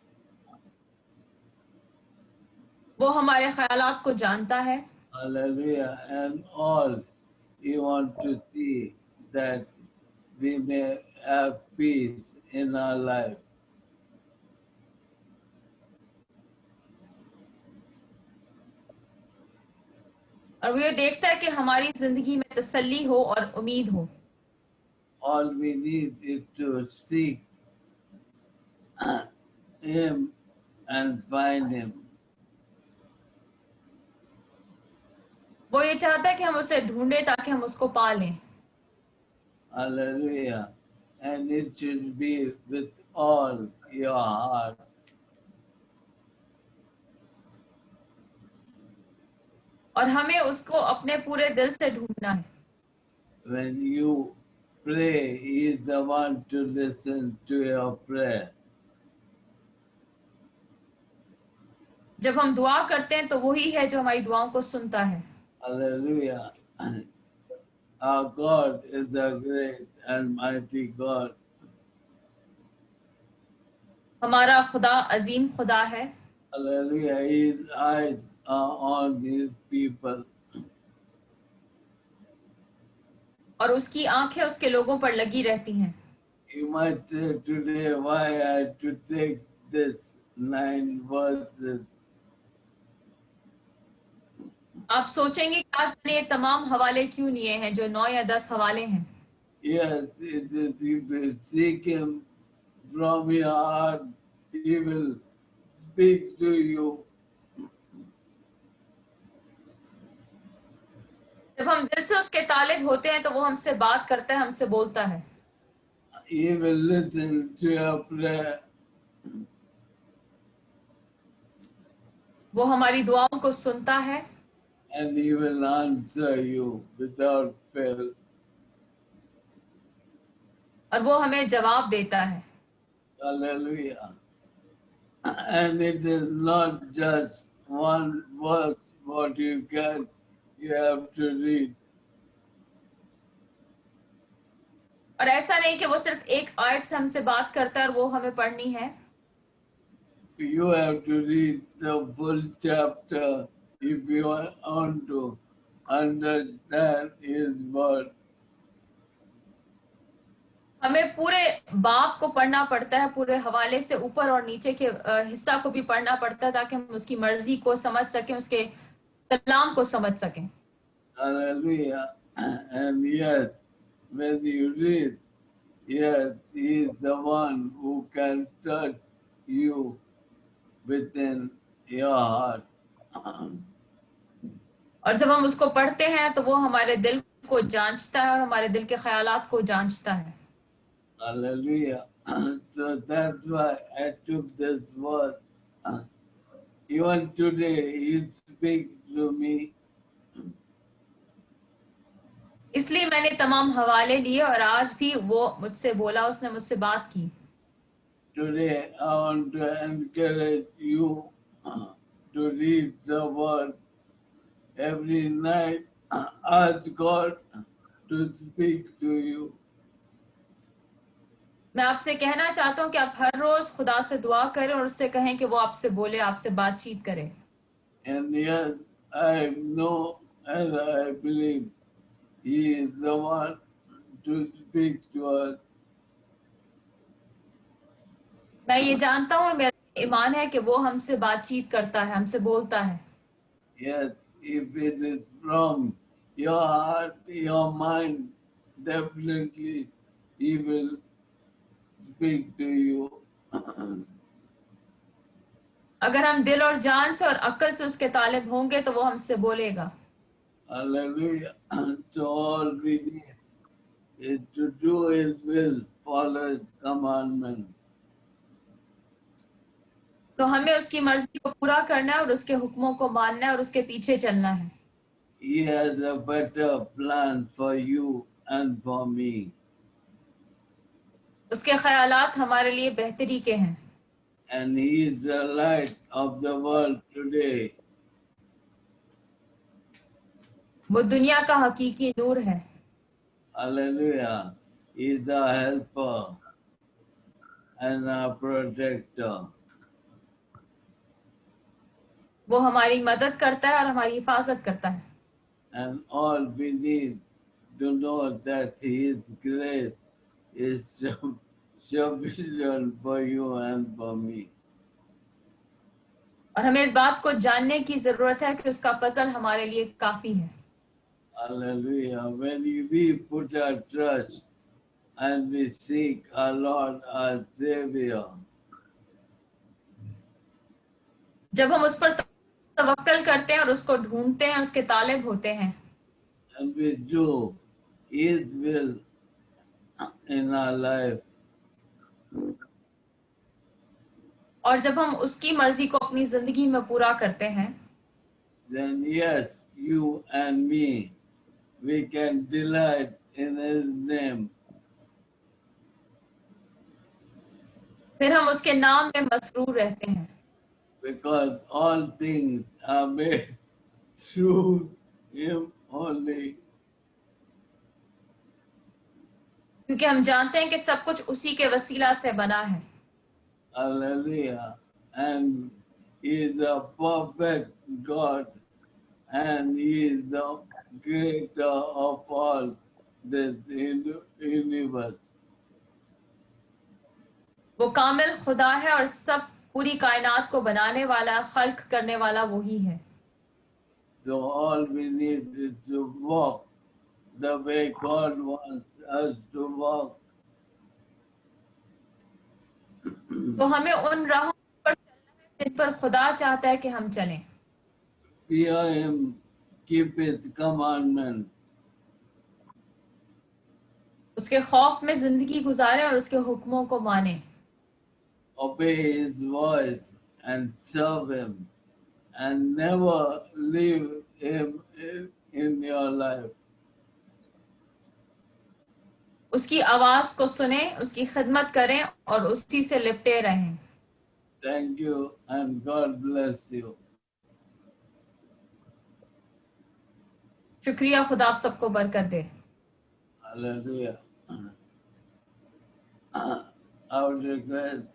वो हमारे ख्यालात को जानता है। Hallelujah. And all He wants to see that we may have peace in our life. और वो ये देखता है कि हमारी जिंदगी में तसल्ली हो और उम्मीद हो। All we need is to seek Him and find Him. वो ये चाहता है कि हम उसे ढूंढे ताकि हम उसको पा लें। Hallelujah. And it should be with all your heart. और हमें उसको अपने पूरे दिल से ढूंढना है। When you pray, He is the one to listen to your prayer. जब हम दुआ करते हैं तो वही है जो हमारी दुआओं को सुनता है। Hallelujah. Our God is a great and mighty God. हमारा खुदा अजीम खुदा है। Hallelujah. His eyes are on His people. और उसकी आंखें उसके लोगों पर लगी रहती हैं। You might say today, why I had to take this 9 verses. आप सोचेंगे कि आज मैंने ये तमाम हवाले क्यों लिए हैं, जो 9 या 10 हवाले हैं। Yes, it is, you will seek Him from your heart. He will speak to you. जब हम दिल से उसके तालिब होते हैं तो वो हमसे बात करता है, हमसे बोलता है। He will listen to your prayer. वो हमारी दुआओं को सुनता है And He will answer you without fail. और वो हमें जवाब देता है। Hallelujah. And it is not just one verse what you get, you have to read. और ऐसा नहीं कि वो सिर्फ एक आयत से हमसे बात करता है और वो हमें पढ़नी है। You have to read the full chapter if you want to understand His word. हमें पूरे बाप को पढ़ना पड़ता है, पूरे हवाले से ऊपर और नीचे के हिस्सा को भी पढ़ना पड़ता है, ताकि हम उसकी मर्जी को समझ सकें, उसके कलाम को समझ सकें। Hallelujah. And yes, when you read, yes, He is the one who can touch you within your heart. और जब हम उसको पढ़ते हैं तो वो हमारे दिल को जांचता है और हमारे दिल के ख्यालात को जांचता है। Hallelujah. So that's why I took this verse. Even today, He speaks to me. इसलिए मैंने तमाम हवाले लिए और आज भी वो मुझसे बोला, उसने मुझसे बात की। Today, I want to encourage you to read the word every night. Ask God to speak to you. मैं आपसे कहना चाहता हूँ कि आप हर रोज खुदा से दुआ करें और उससे कहें कि वो आपसे बोले, आपसे बातचीत करे। And yes, I know and I believe He is the one to speak to us. मैं ये जानता हूँ, मेरा ईमान है कि वो हमसे बातचीत करता है, हमसे बोलता है। Yes, if it is from your heart, your mind, definitely He will speak to you. अगर हम दिल और जान से और अक्ल से उसके तालिब होंगे तो वो हमसे बोलेगा। Hallelujah. So all we need is to do His will, follow His commandment. तो हमें उसकी मर्जी को पूरा करना है और उसके हुक्मों को मानना है और उसके पीछे चलना है। He has a better plan for you and for me. उसके ख्यालात हमारे लिए बेहतरी के हैं। And He is the light of the world today. वो दुनिया का हकीकी नूर है। Hallelujah. He is the helper and a protector. वो हमारी मदद करता है और हमारी हिफाजत करता है। And all we need to know that His grace is sufficient for you and for me. और हमें इस बात को जानने की जरूरत है कि उसका फजल हमारे लिए काफी है। Hallelujah. When we put our trust and we seek our Lord, our Savior, जब हम उस पर तवक्कल करते हैं और उसको ढूंढते हैं, उसके तालिब होते हैं and we do His will in our life, और जब हम उसकी मर्जी को अपनी जिंदगी में पूरा करते हैं, then yes, you and me, we can delight in His name. फिर हम उसके नाम में मसरूर रहते हैं, Because all things are made through Him only. क्योंकि हम जानते हैं कि सब कुछ उसी के वसीला से बना है। Hallelujah. And He is a perfect God and He is the creator of all this universe. वो कामिल खुदा है और सब पूरी कायनात को बनाने वाला, खल्क करने वाला वही है। So all we need is to walk the way God wants us to walk. तो हमें उन राहों पर चलना है जिन पर खुदा चाहता है कि हम चलें। Fear Him, keep His commandment. उसके खौफ में जिंदगी गुजारें और उसके हुक्मों को माने। Obey His voice and serve Him and never leave Him in your life. उसकी आवाज को सुने, उसकी खिदमत करें और उसी से लिपटे रहें। Thank you and God bless you. शुक्रिया, खुदा आप सबको बरकत दे। Hallelujah. I would request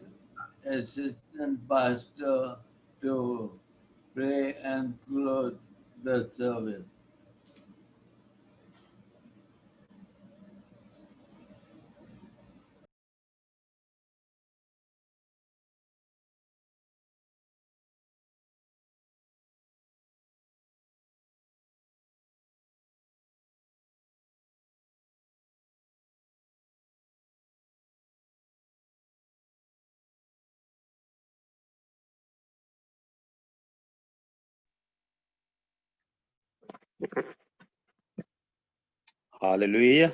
Assistant Pastor to pray and close the service. Hallelujah,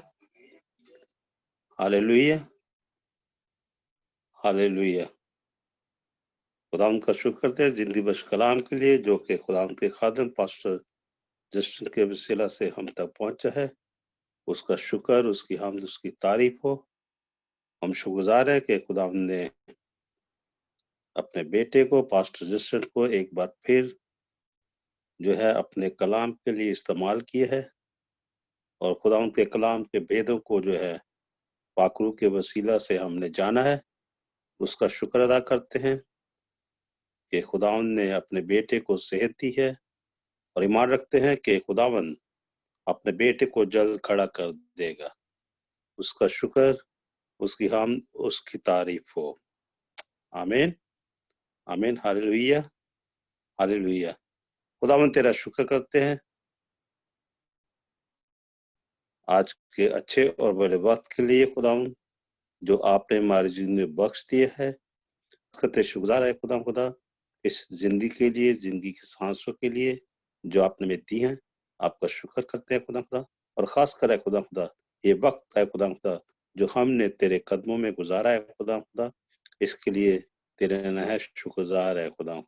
hallelujah, hallelujah. खुदाम का शुक्र करते हैं जिंदगी बख्श कलाम के लिए, जो कि खुदाम के खादम पास्टर जस्टिन के वसीला से हम तक पहुंचा है। उसका शुक्र, उसकी हमद, उसकी तारीफ हो। हम शुक्रगुजार हैं कि खुदाम ने अपने बेटे को, पास्टर जस्टिन को, एक बार फिर जो है अपने कलाम के लिए इस्तेमाल किया है, और खुदाम के कलाम के भेदों को जो है पाकरू के वसीला से हमने जाना है। उसका शुक्र अदा करते हैं कि खुदावन ने अपने बेटे को सेहत दी है, और ईमान रखते हैं कि खुदावन अपने बेटे को जल्द खड़ा कर देगा। उसका शुक्र, उसकी हम, उसकी तारीफ हो। आमीन, आमीन, हालेलुया, हालेलुया। खुदावन तेरा शुक्र करते हैं आज के अच्छे और बड़े वक्त के लिए खुदावन, जो आपने हमारी जिंदगी में बख्श दिए है। करते शुक्रगुजार है खुदा इस जिंदगी के लिए, जिंदगी की सांसों के लिए जो आपने में दी हैं। आपका शुक्र करते हैं खुदा, और खास कर है खुदा ये वक्त है खुदा जो हमने तेरे कदमों में गुजारा है खुदा, इसके लिए तेरे नहायत शुक्रगुजार है खुदा,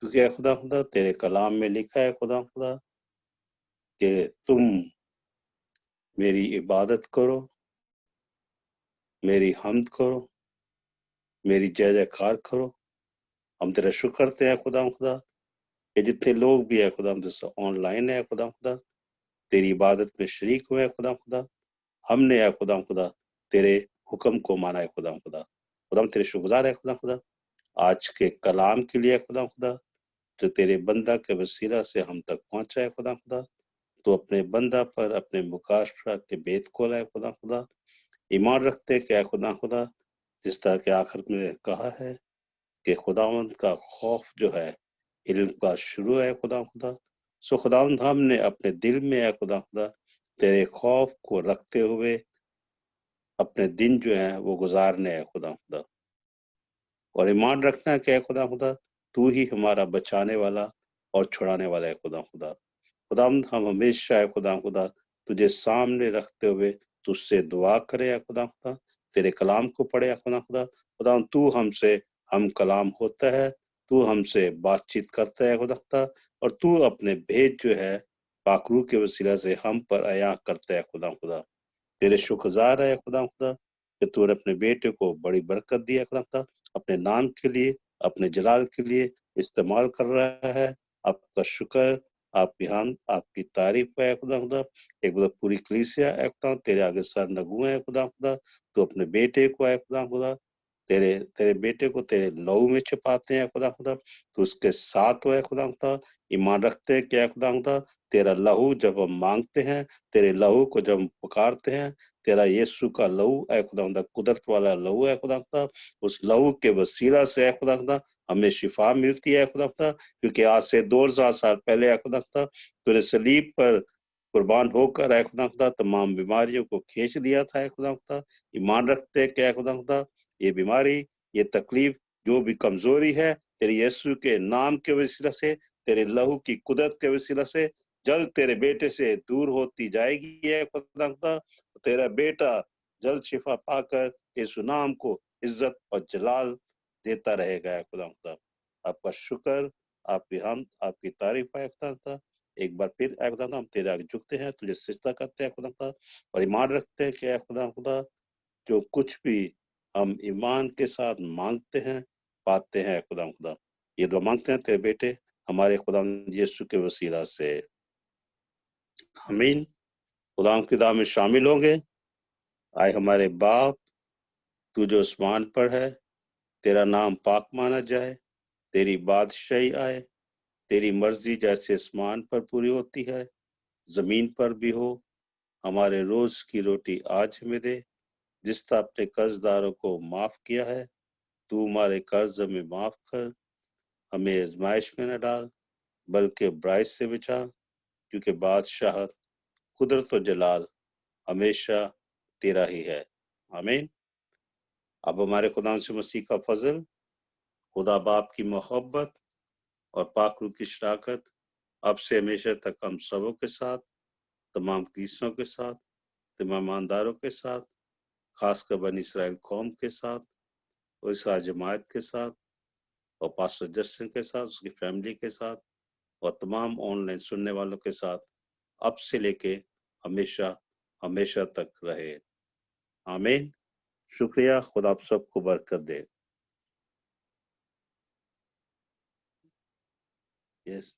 क्योंकि खुदा तेरे कलाम में लिखा है खुदा कि तुम मेरी इबादत करो, मेरी हमद करो, मेरी जय जयकार करो। हम तेरा शुक्र करते हैं खुदा कि जितने लोग भी है खुदा ऑनलाइन है खुदा तेरी इबादत में शरीक हुए हैं खुदा हमने है खुदा तेरे हुक्म को माना है खुदा तेरे शुक्रगुजार है खुदा आज के कलाम के लिए खुदा जो तेरे बंदा के वसीला से हम तक पहुंचा है खुदा तो अपने बंदा पर अपने मुकाशरा के भेद खोला है खुदा ईमान रखते क्या खुदा जिस तरह के आखिर में कहा है कि खुदावंद का खौफ जो है इल्म का शुरू है खुदा सो खुदावंद हमने अपने दिल में है खुदा तेरे खौफ को रखते हुए अपने दिन जो है वो गुजारने है खुदा और ईमान रखना है कि खुदा तू ही हमारा बचाने वाला और छुड़ाने वाला है खुदावंद हम हमेशा है खुदा तुझे सामने रखते हुए तुझसे दुआ करे है खुदा तेरे कलाम को पढ़े है खुदा तू हमसे हम कलाम होता है, तू हमसे बातचीत करता है खुदा और तू अपने भेद जो है पाकरू के वसीला से हम पर अया करता है खुदा तेरे शुक्रगुजार है खुदा कि तूने अपने बेटे को बड़ी बरकत दी है खुदा अपने नाम के लिए, अपने जलाल के लिए इस्तेमाल कर रहा है। आपका शुक्र, आपकी हम, आपकी तारीफ है खुदा एक बार पूरी कलीसिया है खुदा तेरे आगे सर नगू है खुदा तो अपने बेटे को है खुदा तेरे बेटे को तेरे लहू में छुपाते हैं खुदा तो उसके साथ है खुदा ईमान रखते हैं क्या खुदा तेरा लहू जब हम मांगते हैं, तेरे लहू को जब हम पुकारते हैं, तेरा यीशु का लहू है खुदा कुदरत वाला लहू है खुदा उस लहू के वसीला से है खुदा हमें शिफा मिलती है खुदा क्योंकि आज से 2000 साल पहले है खुदा तूने सलीब पर कुर्बान होकर है खुदा तमाम बीमारियों को खींच लिया था खुदा ईमान रखते हैं क्या खुदा ये बीमारी, ये तकलीफ, जो भी कमजोरी है तेरे यीशु के नाम के वसीला से, तेरे लहू की कुदरत के वसीला से जल्द तेरे बेटे से दूर होती जाएगी है खुदा तेरा बेटा जल्द शिफा पाकर यीशु नाम को इज्जत और जलाल देता रहेगा है खुदा आपका शुक्र, आपकी हम, आपकी तारीफ है खुदा एक बार फिर खुदा हम तेरे आगे झुकते हैं, तुझे सिजदा करते हैं खुदा और ईमान रखते हैं कि खुदा जो कुछ भी हम ईमान के साथ मांगते हैं पाते हैं खुदा ये दुआ मांगते हैं तेरे बेटे हमारे खुदा यीशु के वसीला से आमीन। खुदा की दुआ में शामिल होंगे। आए हमारे बाप तू जो आसमान पर है, तेरा नाम पाक माना जाए, तेरी बादशाही आए, तेरी मर्जी जैसे आसमान पर पूरी होती है जमीन पर भी हो। हमारे रोज की रोटी आज हमें दे, जिस तरह अपने कर्जदारों को माफ किया है तू हमारे कर्ज में माफ कर, हमें आजमाइश में न डाल बल्कि बुराई से बचा, क्योंकि बादशाहत, कुदरत और जलाल हमेशा तेरा ही है। आमीन। अब हमारे खुदा से मसीह का फजल, खुदा बाप की मोहब्बत और पाक रूह की शराकत अब से हमेशा तक हम सबों के साथ, तमाम कलीसियों के साथ, तमाम ईमानदारों के साथ, खासकर बनी इसराइल कौम के साथ और इस जमात के साथ और पास्टर जस्टिन के साथ, उसकी फैमिली के साथ और तमाम ऑनलाइन सुनने वालों के साथ अब से लेके हमेशा हमेशा तक रहे। आमीन। शुक्रिया। खुदा आप सबको बरकत दे। यस